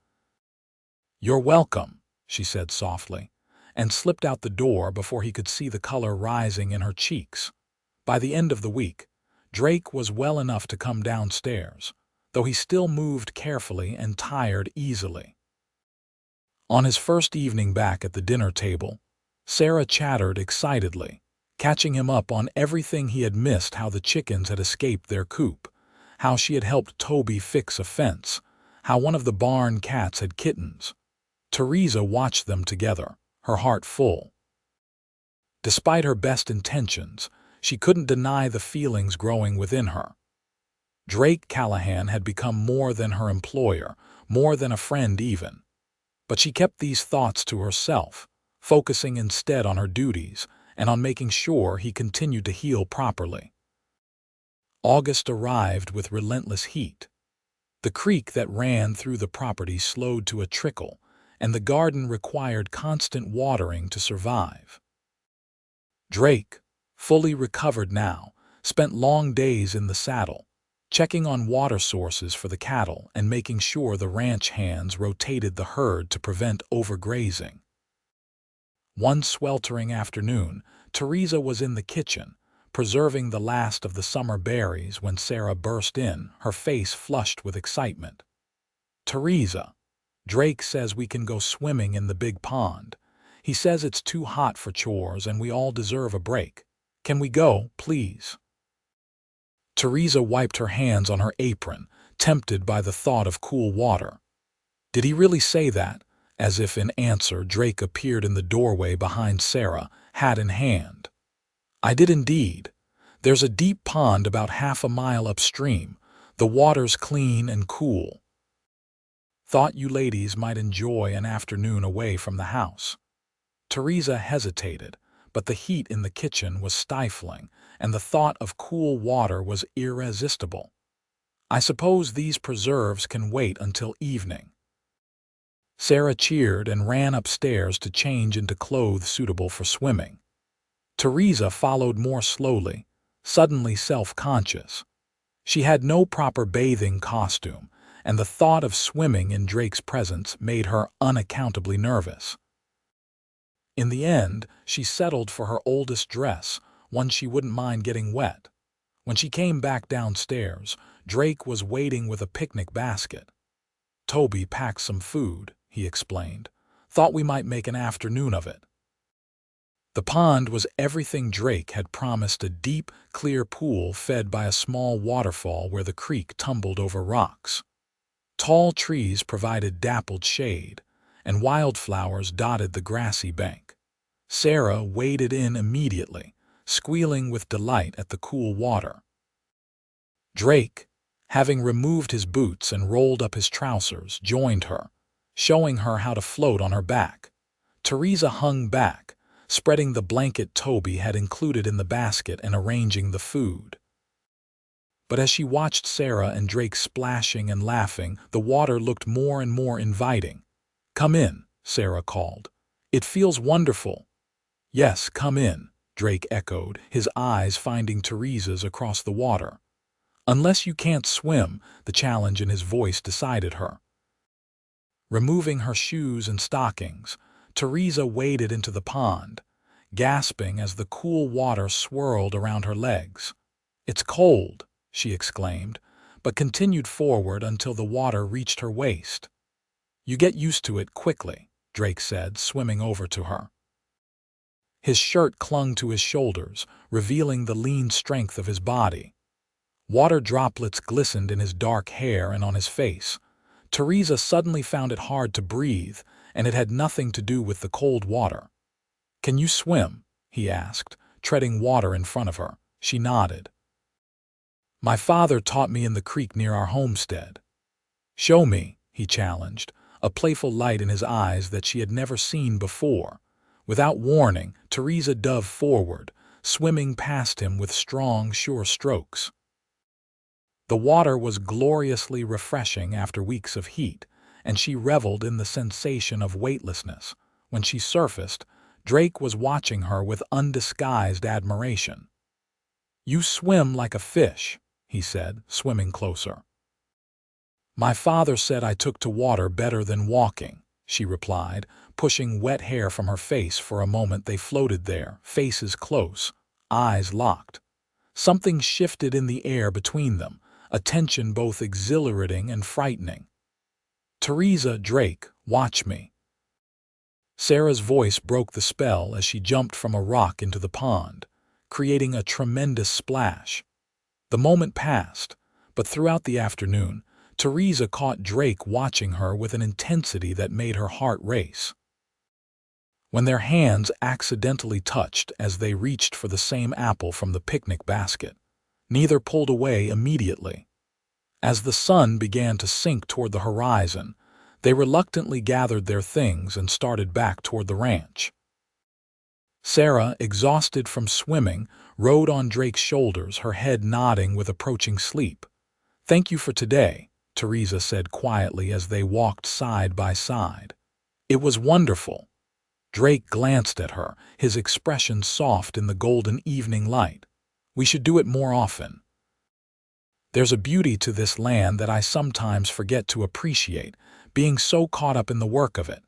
"You're welcome," she said softly, and slipped out the door before he could see the color rising in her cheeks. By the end of the week, Drake was well enough to come downstairs, though he still moved carefully and tired easily. On his first evening back at the dinner table, Sarah chattered excitedly, catching him up on everything he had missed: how the chickens had escaped their coop, how she had helped Toby fix a fence, how one of the barn cats had kittens. Theresa watched them together, her heart full. Despite her best intentions, she couldn't deny the feelings growing within her. Drake Callahan had become more than her employer, more than a friend even. But she kept these thoughts to herself, focusing instead on her duties and on making sure he continued to heal properly. August arrived with relentless heat. The creek that ran through the property slowed to a trickle, and the garden required constant watering to survive. Drake, fully recovered now, spent long days in the saddle, checking on water sources for the cattle and making sure the ranch hands rotated the herd to prevent overgrazing. One sweltering afternoon, Theresa was in the kitchen, preserving the last of the summer berries when Sarah burst in, her face flushed with excitement. "Theresa, Drake says we can go swimming in the big pond. He says it's too hot for chores and we all deserve a break. Can we go, please?" Theresa wiped her hands on her apron, tempted by the thought of cool water. Did he really say that? As if in answer, Drake appeared in the doorway behind Sarah, hat in hand. "I did indeed. There's a deep pond about half a mile upstream. The water's clean and cool. Thought you ladies might enjoy an afternoon away from the house." Theresa hesitated, but the heat in the kitchen was stifling, and the thought of cool water was irresistible. "I suppose these preserves can wait until evening." Sarah cheered and ran upstairs to change into clothes suitable for swimming. Theresa followed more slowly, suddenly self-conscious. She had no proper bathing costume, and the thought of swimming in Drake's presence made her unaccountably nervous. In the end, she settled for her oldest dress, one she wouldn't mind getting wet. When she came back downstairs, Drake was waiting with a picnic basket. "Toby packed some food," he explained. "Thought we might make an afternoon of it." The pond was everything Drake had promised: a deep, clear pool fed by a small waterfall where the creek tumbled over rocks. Tall trees provided dappled shade, and wildflowers dotted the grassy bank. Sarah waded in immediately, squealing with delight at the cool water. Drake, having removed his boots and rolled up his trousers, joined her, showing her how to float on her back. Theresa hung back, spreading the blanket Toby had included in the basket and arranging the food. But as she watched Sarah and Drake splashing and laughing, the water looked more and more inviting. "Come in," Sarah called. "It feels wonderful." "Yes, come in," Drake echoed, his eyes finding Theresa's across the water. "Unless you can't swim," the challenge in his voice decided her. Removing her shoes and stockings, Theresa waded into the pond, gasping as the cool water swirled around her legs. "It's cold," she exclaimed, but continued forward until the water reached her waist. "You get used to it quickly," Drake said, swimming over to her. His shirt clung to his shoulders, revealing the lean strength of his body. Water droplets glistened in his dark hair and on his face. Theresa suddenly found it hard to breathe, and it had nothing to do with the cold water. "Can you swim?" he asked, treading water in front of her. She nodded. "My father taught me in the creek near our homestead." "Show me," he challenged, a playful light in his eyes that she had never seen before. Without warning, Theresa dove forward, swimming past him with strong, sure strokes. The water was gloriously refreshing after weeks of heat, and she reveled in the sensation of weightlessness. When she surfaced, Drake was watching her with undisguised admiration. "You swim like a fish," he said, swimming closer. "My father said I took to water better than walking," she replied, pushing wet hair from her face. For a moment they floated there, faces close, eyes locked. Something shifted in the air between them, a tension both exhilarating and frightening. "Theresa, Drake, watch me." Sarah's voice broke the spell as she jumped from a rock into the pond, creating a tremendous splash. The moment passed, but throughout the afternoon, Theresa caught Drake watching her with an intensity that made her heart race. When their hands accidentally touched as they reached for the same apple from the picnic basket, neither pulled away immediately. As the sun began to sink toward the horizon, they reluctantly gathered their things and started back toward the ranch. Sarah, exhausted from swimming, rode on Drake's shoulders, her head nodding with approaching sleep. "Thank you for today," Theresa said quietly as they walked side by side. "It was wonderful." Drake glanced at her, his expression soft in the golden evening light. "We should do it more often. There's a beauty to this land that I sometimes forget to appreciate, being so caught up in the work of it."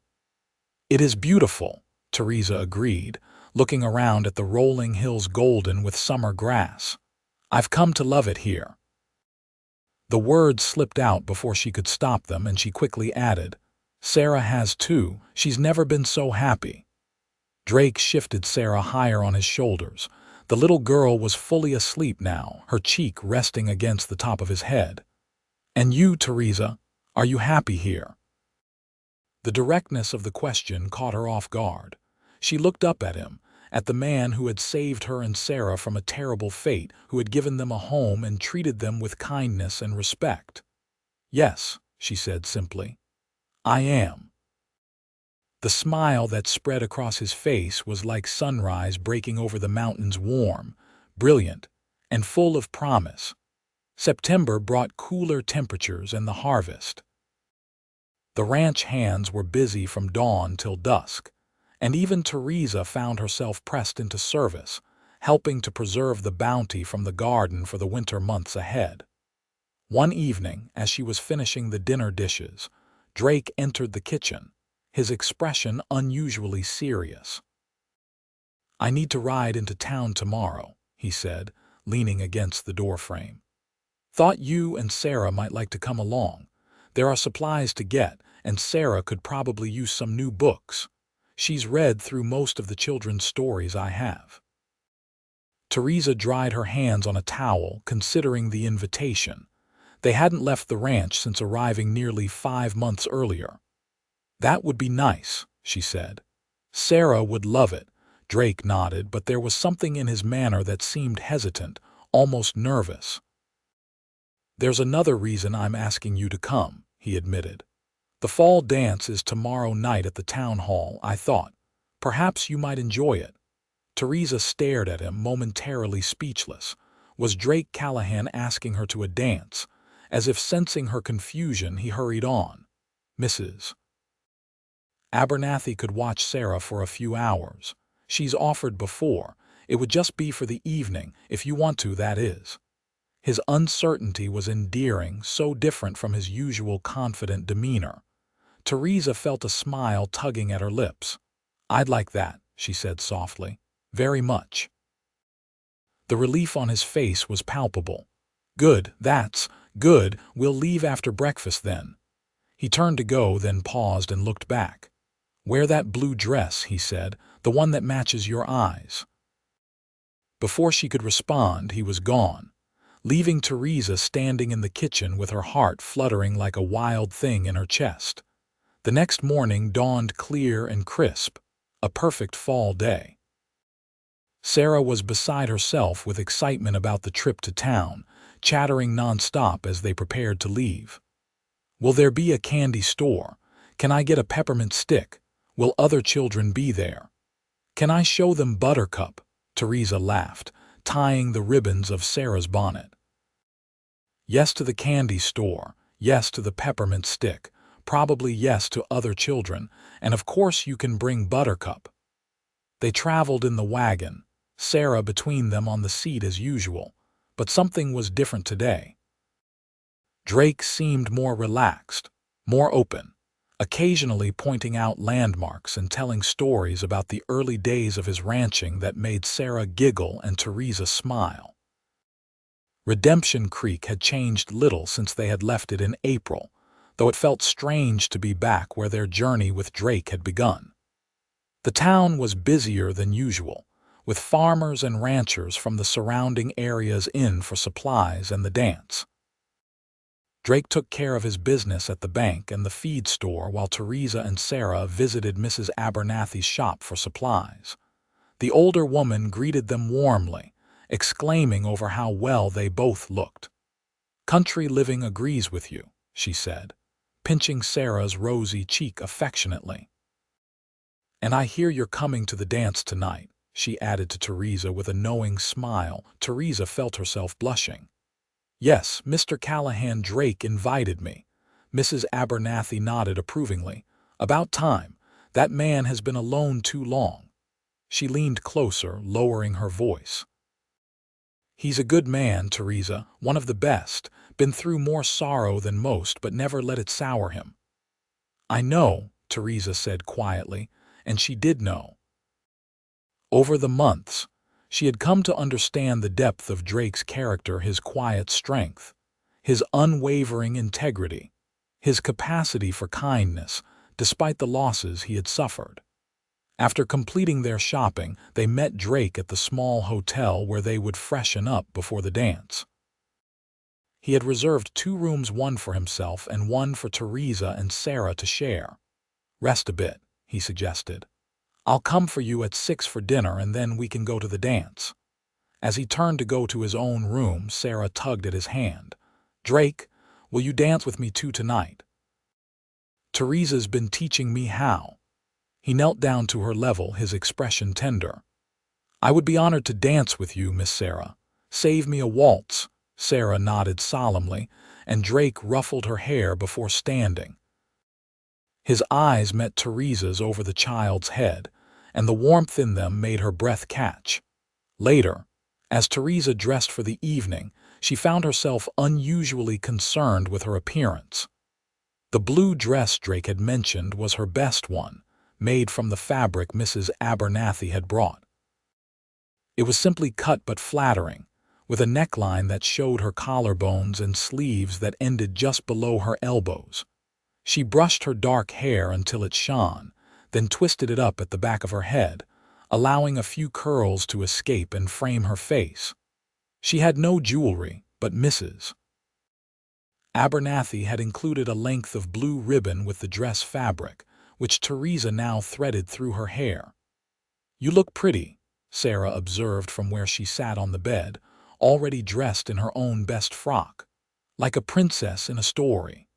"It is beautiful," Theresa agreed, looking around at the rolling hills golden with summer grass. "I've come to love it here." The words slipped out before she could stop them, and she quickly added, "Sarah has too. She's never been so happy." Drake shifted Sarah higher on his shoulders. The little girl was fully asleep now, her cheek resting against the top of his head. "And you, Theresa, are you happy here?" The directness of the question caught her off guard. She looked up at him, at the man who had saved her and Sarah from a terrible fate, who had given them a home and treated them with kindness and respect. "Yes," she said simply. "I am." The smile that spread across his face was like sunrise breaking over the mountains, warm, brilliant, and full of promise. September brought cooler temperatures and the harvest. The ranch hands were busy from dawn till dusk, and even Theresa found herself pressed into service, helping to preserve the bounty from the garden for the winter months ahead. One evening, as she was finishing the dinner dishes, Drake entered the kitchen, his expression unusually serious. "I need to ride into town tomorrow," he said, leaning against the doorframe. "Thought you and Sarah might like to come along. There are supplies to get, and Sarah could probably use some new books. She's read through most of the children's stories I have." Theresa dried her hands on a towel, considering the invitation. They hadn't left the ranch since arriving nearly 5 months earlier. "That would be nice," she said. "Sarah would love it." Drake nodded, but there was something in his manner that seemed hesitant, almost nervous. "There's another reason I'm asking you to come," he admitted. "The fall dance is tomorrow night at the town hall. I thought, perhaps you might enjoy it." Theresa stared at him, momentarily speechless. Was Drake Callahan asking her to a dance? As if sensing her confusion, he hurried on. "Mrs. Abernathy could watch Sarah for a few hours. She's offered before. It would just be for the evening, if you want to, that is." His uncertainty was endearing, so different from his usual confident demeanor. Theresa felt a smile tugging at her lips. "I'd like that," she said softly. "Very much." The relief on his face was palpable. "Good, that's good. We'll leave after breakfast then." He turned to go, then paused and looked back. "Wear that blue dress," he said, "the one that matches your eyes." Before she could respond, he was gone, leaving Theresa standing in the kitchen with her heart fluttering like a wild thing in her chest. The next morning dawned clear and crisp, a perfect fall day. Sarah was beside herself with excitement about the trip to town, chattering nonstop as they prepared to leave. "Will there be a candy store? Can I get a peppermint stick? Will other children be there? Can I show them Buttercup?" Theresa laughed, tying the ribbons of Sarah's bonnet. "Yes to the candy store, yes to the peppermint stick," probably yes to other children, and of course you can bring Buttercup. They traveled in the wagon, Sarah between them on the seat as usual, but something was different today. Drake seemed more relaxed, more open, occasionally pointing out landmarks and telling stories about the early days of his ranching that made Sarah giggle and Theresa smile. Redemption Creek had changed little since they had left it in April, though it felt strange to be back where their journey with Drake had begun. The town was busier than usual, with farmers and ranchers from the surrounding areas in for supplies and the dance. Drake took care of his business at the bank and the feed store while Theresa and Sarah visited Mrs. Abernathy's shop for supplies. The older woman greeted them warmly, exclaiming over how well they both looked. "Country living agrees with you," she said, pinching Sarah's rosy cheek affectionately. "And I hear you're coming to the dance tonight," she added to Theresa with a knowing smile. Theresa felt herself blushing. "Yes, Mr. Callahan Drake invited me." Mrs. Abernathy nodded approvingly. "About time. That man has been alone too long." She leaned closer, lowering her voice. "He's a good man, Theresa, one of the best, been through more sorrow than most but never let it sour him." "I know," Theresa said quietly, and she did know. Over the months, she had come to understand the depth of Drake's character, his quiet strength, his unwavering integrity, his capacity for kindness, despite the losses he had suffered. After completing their shopping, they met Drake at the small hotel where they would freshen up before the dance. He had reserved 2 rooms, one for himself and one for Theresa and Sarah to share. "Rest a bit," he suggested. "I'll come for you at 6 for dinner and then we can go to the dance." As he turned to go to his own room, Sarah tugged at his hand. "Drake, will you dance with me too tonight?" "Theresa's been teaching me how." He knelt down to her level, his expression tender. "I would be honored to dance with you, Miss Sarah. Save me a waltz." Sarah nodded solemnly, and Drake ruffled her hair before standing. His eyes met Theresa's over the child's head, and the warmth in them made her breath catch. Later, as Theresa dressed for the evening, she found herself unusually concerned with her appearance. The blue dress Drake had mentioned was her best one, made from the fabric Mrs. Abernathy had brought. It was simply cut but flattering, with a neckline that showed her collarbones and sleeves that ended just below her elbows. She brushed her dark hair until it shone, then twisted it up at the back of her head, allowing a few curls to escape and frame her face. She had no jewelry, but Mrs. Abernathy had included a length of blue ribbon with the dress fabric, which Theresa now threaded through her hair. "You look pretty," Sarah observed from where she sat on the bed, already dressed in her own best frock, "like a princess in a story."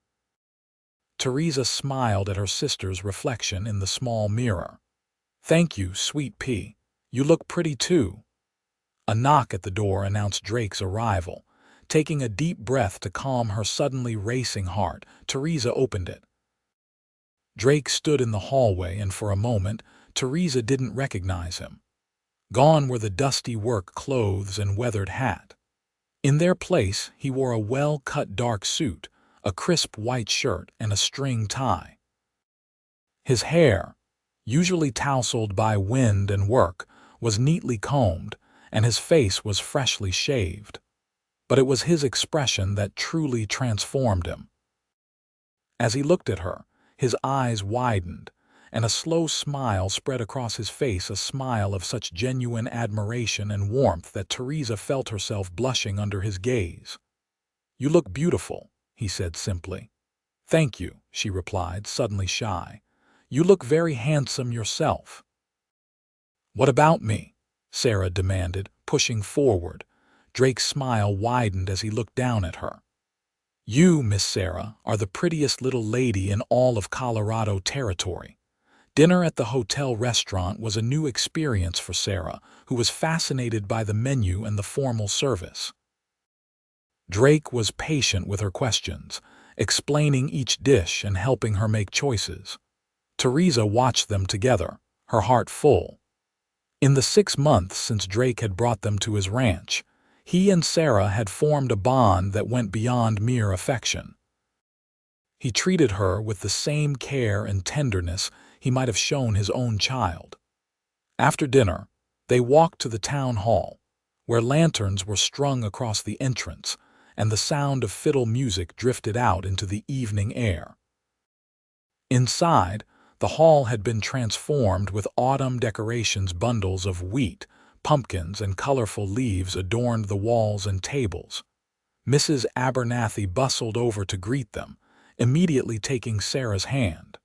Theresa smiled at her sister's reflection in the small mirror. "Thank you, sweet pea. You look pretty too." A knock at the door announced Drake's arrival. Taking a deep breath to calm her suddenly racing heart, Theresa opened it. Drake stood in the hallway, and for a moment, Theresa didn't recognize him. Gone were the dusty work clothes and weathered hat. In their place, he wore a well-cut dark suit, a crisp white shirt, and a string tie. His hair, usually tousled by wind and work, was neatly combed, and his face was freshly shaved. But it was his expression that truly transformed him. As he looked at her, his eyes widened, and a slow smile spread across his face, a smile of such genuine admiration and warmth that Theresa felt herself blushing under his gaze. "You look beautiful," he said simply. "Thank you," she replied, suddenly shy. "You look very handsome yourself." "What about me?" Sarah demanded, pushing forward. Drake's smile widened as he looked down at her. "You, Miss Sarah, are the prettiest little lady in all of Colorado Territory." Dinner at the hotel restaurant was a new experience for Sarah, who was fascinated by the menu and the formal service. Drake was patient with her questions, explaining each dish and helping her make choices. Theresa watched them together, her heart full. In the 6 months since Drake had brought them to his ranch, he and Sarah had formed a bond that went beyond mere affection. He treated her with the same care and tenderness he might have shown his own child. After dinner, they walked to the town hall, where lanterns were strung across the entrance and the sound of fiddle music drifted out into the evening air. Inside, the hall had been transformed with autumn decorations. Bundles of wheat, pumpkins, and colorful leaves adorned the walls and tables. Mrs. Abernathy bustled over to greet them, immediately taking Sarah's hand.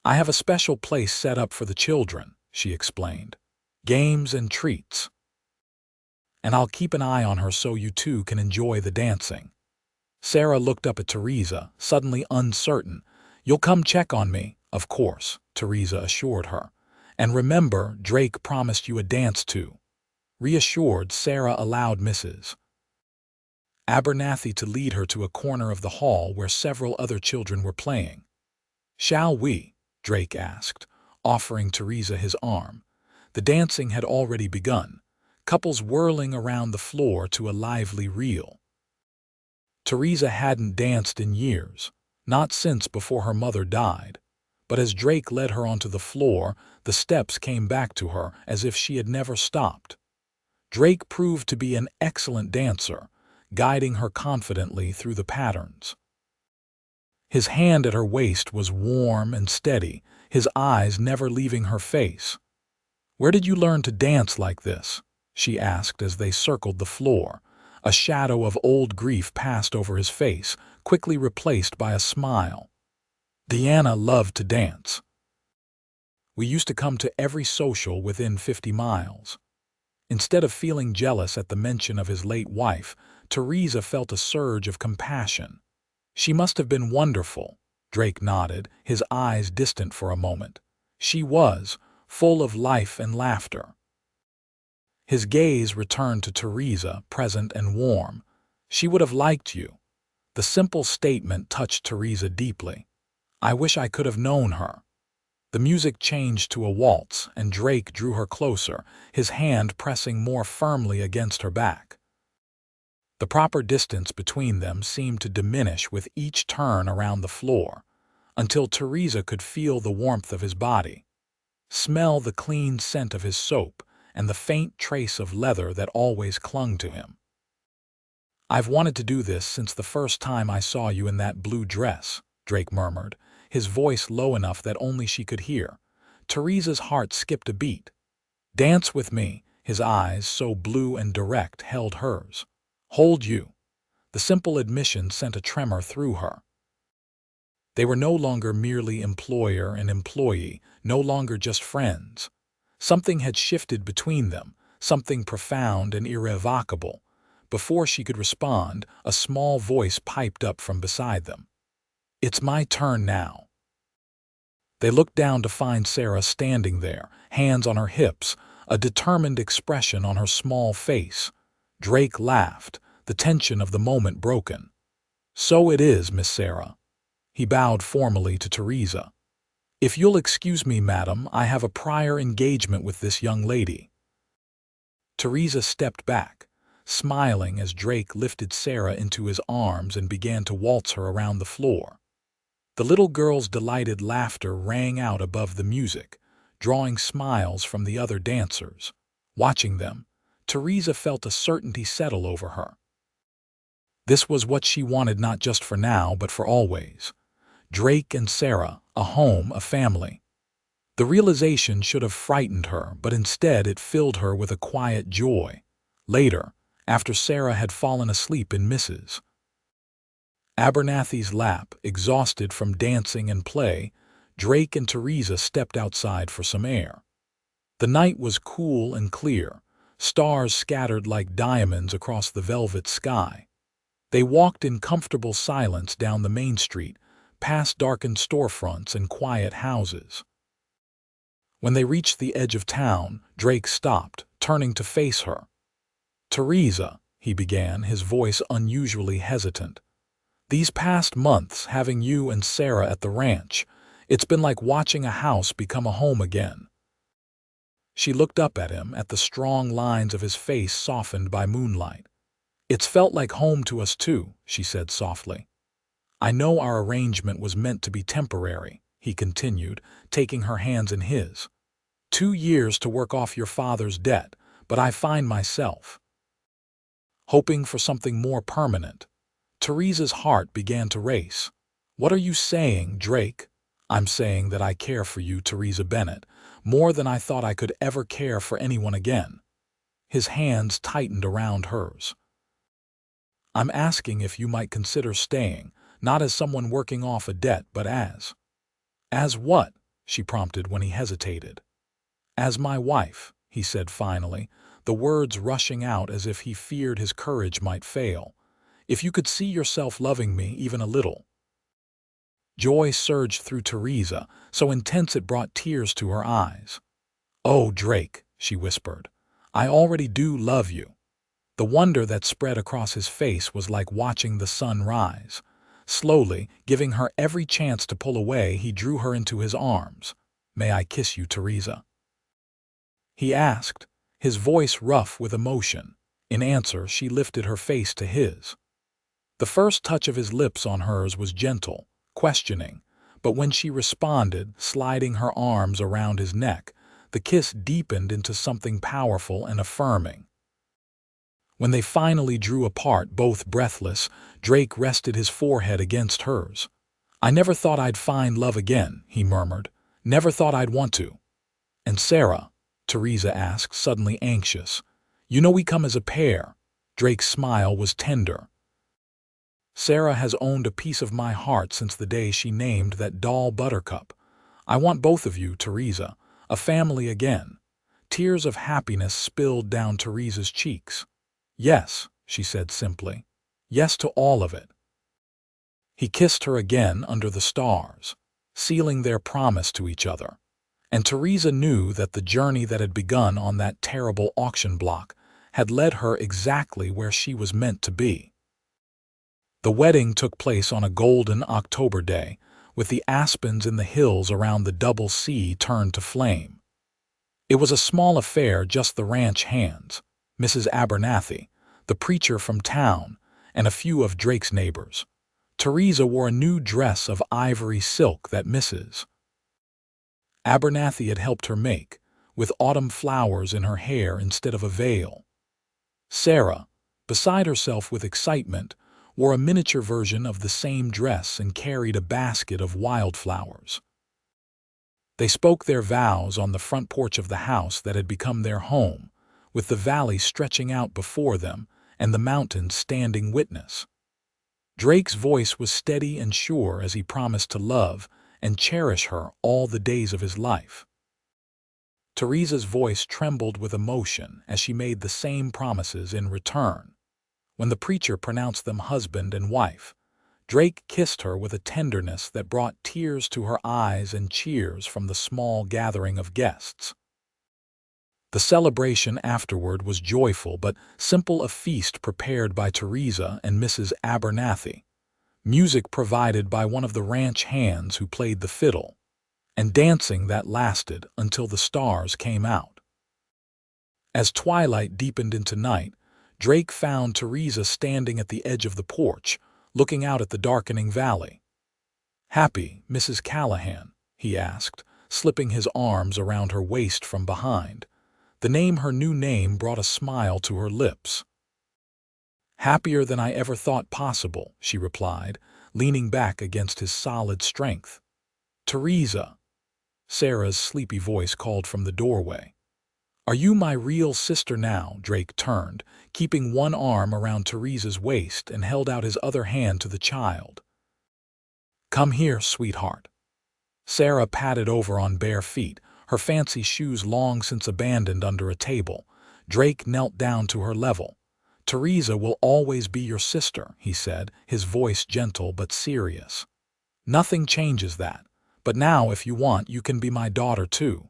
"I have a special place set up for the children," she explained. "Games and treats. And I'll keep an eye on her so you two can enjoy the dancing." Sarah looked up at Theresa, suddenly uncertain. "You'll come check on me?" "Of course," Theresa assured her. "And remember, Drake promised you a dance too." Reassured, Sarah allowed Mrs. Abernathy to lead her to a corner of the hall where several other children were playing. "Shall we?" Drake asked, offering Theresa his arm. The dancing had already begun, couples whirling around the floor to a lively reel. Theresa hadn't danced in years, not since before her mother died, but as Drake led her onto the floor, the steps came back to her as if she had never stopped. Drake proved to be an excellent dancer, guiding her confidently through the patterns. His hand at her waist was warm and steady, his eyes never leaving her face. "Where did you learn to dance like this?" she asked as they circled the floor. A shadow of old grief passed over his face, quickly replaced by a smile. "Deanna loved to dance. We used to come to every social within 50 miles. Instead of feeling jealous at the mention of his late wife, Theresa felt a surge of compassion. "She must have been wonderful," Drake nodded, his eyes distant for a moment. "She was, full of life and laughter." His gaze returned to Theresa, present and warm. "She would have liked you." The simple statement touched Theresa deeply. "I wish I could have known her." The music changed to a waltz, and Drake drew her closer, his hand pressing more firmly against her back. The proper distance between them seemed to diminish with each turn around the floor, until Theresa could feel the warmth of his body, smell the clean scent of his soap, and the faint trace of leather that always clung to him. "I've wanted to do this since the first time I saw you in that blue dress," Drake murmured, his voice low enough that only she could hear. Theresa's heart skipped a beat. "Dance with me," his eyes, so blue and direct, held hers. "Hold you." The simple admission sent a tremor through her. They were no longer merely employer and employee, no longer just friends. Something had shifted between them, something profound and irrevocable. Before she could respond, a small voice piped up from beside them. "It's my turn now." They looked down to find Sarah standing there, hands on her hips, a determined expression on her small face. Drake laughed, the tension of the moment broken. "So it is, Miss Sarah." He bowed formally to Theresa. "If you'll excuse me, madam, I have a prior engagement with this young lady." Theresa stepped back, smiling as Drake lifted Sarah into his arms and began to waltz her around the floor. The little girl's delighted laughter rang out above the music, drawing smiles from the other dancers. Watching them, Theresa felt a certainty settle over her. This was what she wanted, not just for now, but for always. Drake and Sarah, a home, a family. The realization should have frightened her, but instead it filled her with a quiet joy. Later, after Sarah had fallen asleep in Mrs. Abernathy's lap, exhausted from dancing and play, Drake and Theresa stepped outside for some air. The night was cool and clear, stars scattered like diamonds across the velvet sky. They walked in comfortable silence down the main street, past darkened storefronts and quiet houses. When they reached the edge of town, Drake stopped, turning to face her. "Theresa," he began, his voice unusually hesitant. These past months, having you and Sarah at the ranch, it's been like watching a house become a home again." She looked up at him, at the strong lines of his face softened by moonlight. "It's felt like home to us too," she said softly. "I know our arrangement was meant to be temporary," he continued, taking her hands in his. "2 years to work off your father's debt, but I find myself hoping for something more permanent." Theresa's heart began to race. "What are you saying, Drake?" "I'm saying that I care for you, Theresa Bennett, more than I thought I could ever care for anyone again." His hands tightened around hers. "I'm asking if you might consider staying, not as someone working off a debt, but as—" "As what?" she prompted when he hesitated. "As my wife," he said finally, the words rushing out as if he feared his courage might fail. "If you could see yourself loving me even a little." Joy surged through Theresa, so intense it brought tears to her eyes. "Oh, Drake," she whispered, "I already do love you." The wonder that spread across his face was like watching the sun rise. Slowly, giving her every chance to pull away, he drew her into his arms. "May I kiss you, Theresa?" he asked, his voice rough with emotion. In answer, she lifted her face to his. The first touch of his lips on hers was gentle, questioning, but when she responded, sliding her arms around his neck, the kiss deepened into something powerful and affirming. When they finally drew apart, both breathless, Drake rested his forehead against hers. "I never thought I'd find love again," he murmured. "Never thought I'd want to." "And Sarah?" Theresa asked, suddenly anxious. "You know we come as a pair." Drake's smile was tender. "Sarah has owned a piece of my heart since the day she named that doll Buttercup. I want both of you, Theresa, a family again." Tears of happiness spilled down Theresa's cheeks. "Yes," she said simply. "Yes to all of it." He kissed her again under the stars, sealing their promise to each other. And Theresa knew that the journey that had begun on that terrible auction block had led her exactly where she was meant to be. The wedding took place on a golden October day, with the aspens in the hills around the double sea turned to flame. It was a small affair, just the ranch hands, Mrs. Abernathy, the preacher from town, and a few of Drake's neighbors. Theresa wore a new dress of ivory silk that Mrs. Abernathy had helped her make, with autumn flowers in her hair instead of a veil. Sarah, beside herself with excitement, wore a miniature version of the same dress and carried a basket of wildflowers. They spoke their vows on the front porch of the house that had become their home, with the valley stretching out before them and the mountains standing witness. Drake's voice was steady and sure as he promised to love and cherish her all the days of his life. Theresa's voice trembled with emotion as she made the same promises in return. When the preacher pronounced them husband and wife, Drake kissed her with a tenderness that brought tears to her eyes and cheers from the small gathering of guests. The celebration afterward was joyful but simple, a feast prepared by Theresa and Mrs. Abernathy, music provided by one of the ranch hands who played the fiddle, and dancing that lasted until the stars came out. As twilight deepened into night, Drake found Theresa standing at the edge of the porch, looking out at the darkening valley. "Happy, Mrs. Callahan?" he asked, slipping his arms around her waist from behind. Her new name brought a smile to her lips. "Happier than I ever thought possible," she replied, leaning back against his solid strength. "Theresa," Sarah's sleepy voice called from the doorway. "Are you my real sister now?" Drake turned, keeping one arm around Theresa's waist, and held out his other hand to the child. "Come here, sweetheart." Sarah padded over on bare feet, her fancy shoes long since abandoned under a table. Drake knelt down to her level. "Theresa will always be your sister," he said, his voice gentle but serious. "Nothing changes that. But now, if you want, you can be my daughter too."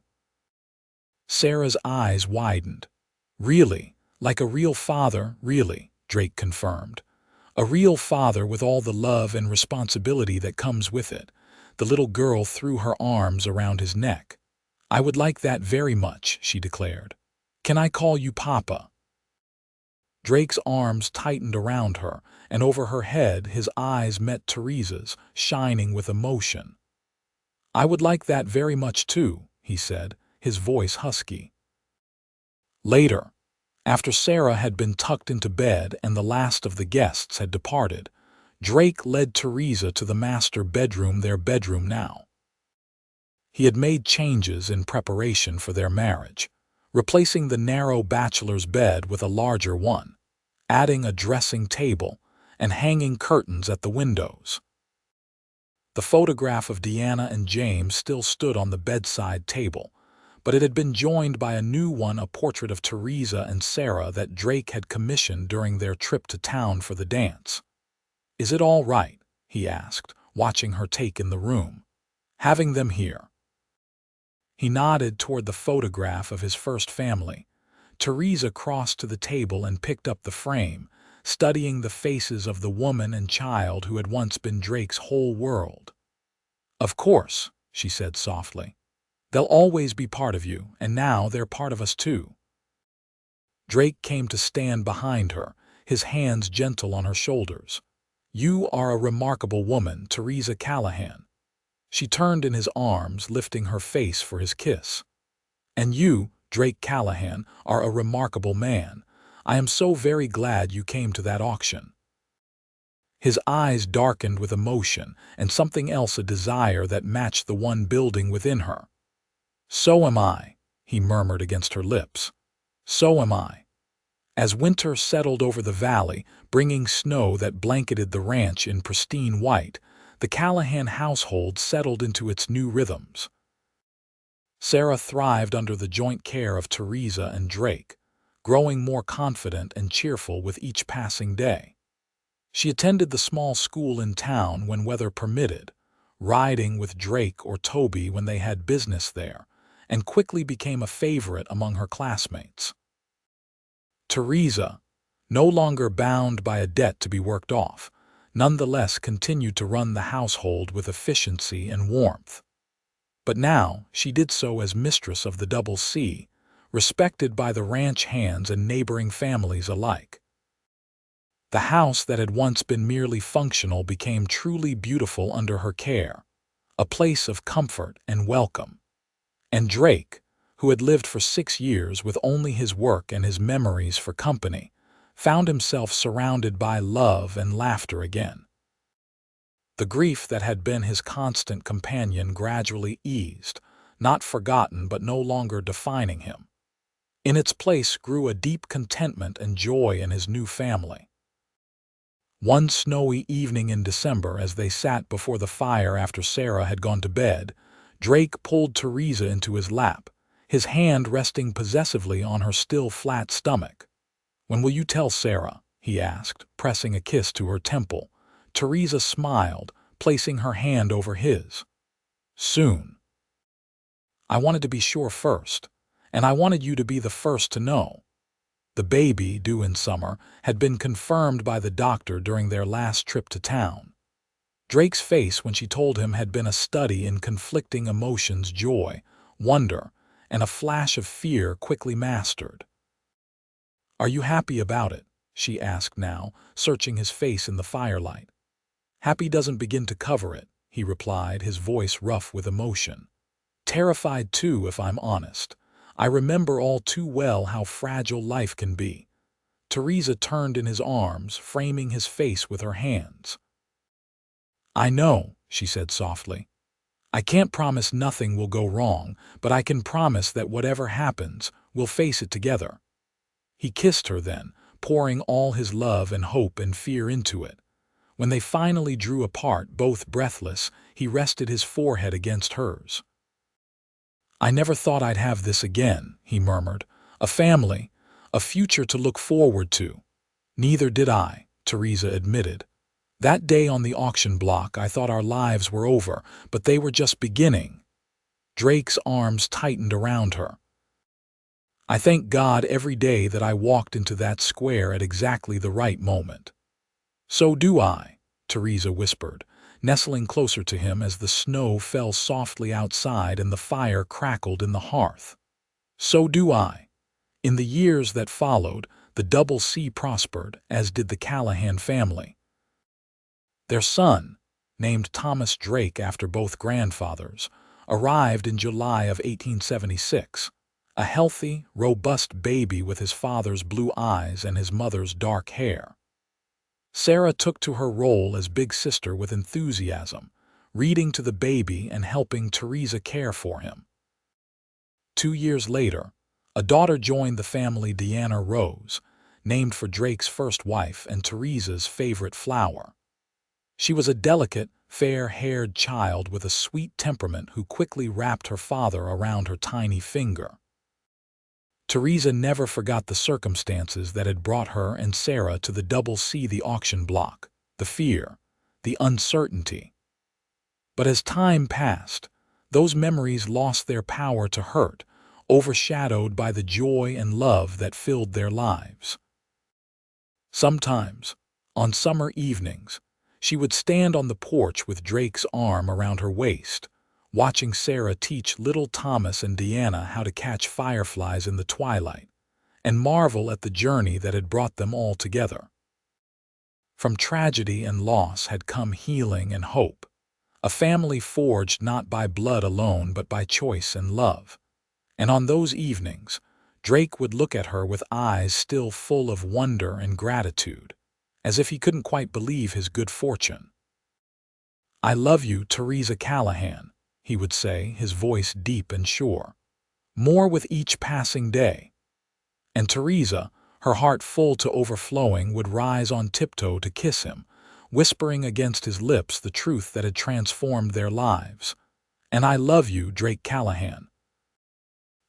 Sarah's eyes widened. "Really? Like a real father, really?" Drake confirmed. A real father with all the love and responsibility that comes with it. The little girl threw her arms around his neck. "I would like that very much," she declared. "Can I call you Papa?" Drake's arms tightened around her, and over her head his eyes met Theresa's, shining with emotion. "I would like that very much too," he said, his voice husky. Later, after Sarah had been tucked into bed and the last of the guests had departed, Drake led Theresa to the master bedroom, their bedroom now. He had made changes in preparation for their marriage, replacing the narrow bachelor's bed with a larger one, adding a dressing table, and hanging curtains at the windows. The photograph of Deanna and James still stood on the bedside table, but it had been joined by a new one, a portrait of Theresa and Sarah that Drake had commissioned during their trip to town for the dance. "Is it all right?" he asked, watching her take in the room. "Having them here?" He nodded toward the photograph of his first family. Theresa crossed to the table and picked up the frame, studying the faces of the woman and child who had once been Drake's whole world. "Of course," she said softly. "They'll always be part of you, and now they're part of us too." Drake came to stand behind her, his hands gentle on her shoulders. "You are a remarkable woman, Theresa Callahan." She turned in his arms, lifting her face for his kiss. "And you, Drake Callahan, are a remarkable man. I am so very glad you came to that auction." His eyes darkened with emotion and something else, a desire that matched the one building within her. "So am I," he murmured against her lips. "So am I." As winter settled over the valley, bringing snow that blanketed the ranch in pristine white, the Callahan household settled into its new rhythms. Sarah thrived under the joint care of Theresa and Drake, growing more confident and cheerful with each passing day. She attended the small school in town when weather permitted, riding with Drake or Toby when they had business there, and quickly became a favorite among her classmates. Theresa, no longer bound by a debt to be worked off, nonetheless continued to run the household with efficiency and warmth. But now she did so as mistress of the Double C, respected by the ranch hands and neighboring families alike. The house that had once been merely functional became truly beautiful under her care, a place of comfort and welcome. And Drake, who had lived for 6 years with only his work and his memories for company, found himself surrounded by love and laughter again. The grief that had been his constant companion gradually eased, not forgotten but no longer defining him. In its place grew a deep contentment and joy in his new family. One snowy evening in December, as they sat before the fire after Sarah had gone to bed, Drake pulled Theresa into his lap, his hand resting possessively on her still flat stomach. "When will you tell Sarah?" he asked, pressing a kiss to her temple. Theresa smiled, placing her hand over his. "Soon. I wanted to be sure first, and I wanted you to be the first to know." The baby, due in summer, had been confirmed by the doctor during their last trip to town. Drake's face when she told him had been a study in conflicting emotions: joy, wonder, and a flash of fear quickly mastered. "Are you happy about it?" she asked now, searching his face in the firelight. "Happy doesn't begin to cover it," he replied, his voice rough with emotion. "Terrified too, if I'm honest. I remember all too well how fragile life can be." Theresa turned in his arms, framing his face with her hands. "I know," she said softly. "I can't promise nothing will go wrong, but I can promise that whatever happens, we'll face it together." He kissed her then, pouring all his love and hope and fear into it. When they finally drew apart, both breathless, he rested his forehead against hers. "I never thought I'd have this again," he murmured. "A family, a future to look forward to." "Neither did I," Theresa admitted. "That day on the auction block I thought our lives were over, but they were just beginning." Drake's arms tightened around her. "I thank God every day that I walked into that square at exactly the right moment." "So do I," Theresa whispered, nestling closer to him as the snow fell softly outside and the fire crackled in the hearth. "So do I." In the years that followed, the Double C prospered, as did the Callahan family. Their son, named Thomas Drake after both grandfathers, arrived in July of 1876, a healthy, robust baby with his father's blue eyes and his mother's dark hair. Sarah took to her role as big sister with enthusiasm, reading to the baby and helping Theresa care for him. 2 years later, a daughter joined the family, Deanna Rose, named for Drake's first wife and Theresa's favorite flower. She was a delicate, fair-haired child with a sweet temperament who quickly wrapped her father around her tiny finger. Theresa never forgot the circumstances that had brought her and Sarah to the Double C, the auction block, the fear, the uncertainty. But as time passed, those memories lost their power to hurt, overshadowed by the joy and love that filled their lives. Sometimes, on summer evenings, she would stand on the porch with Drake's arm around her waist, watching Sarah teach little Thomas and Deanna how to catch fireflies in the twilight, and marvel at the journey that had brought them all together. From tragedy and loss had come healing and hope, a family forged not by blood alone but by choice and love. And on those evenings, Drake would look at her with eyes still full of wonder and gratitude, as if he couldn't quite believe his good fortune. "I love you, Theresa Callahan," he would say, his voice deep and sure. "More with each passing day." And Theresa, her heart full to overflowing, would rise on tiptoe to kiss him, whispering against his lips the truth that had transformed their lives. "And I love you, Drake Callahan.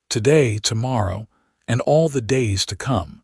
Today, tomorrow, and all the days to come."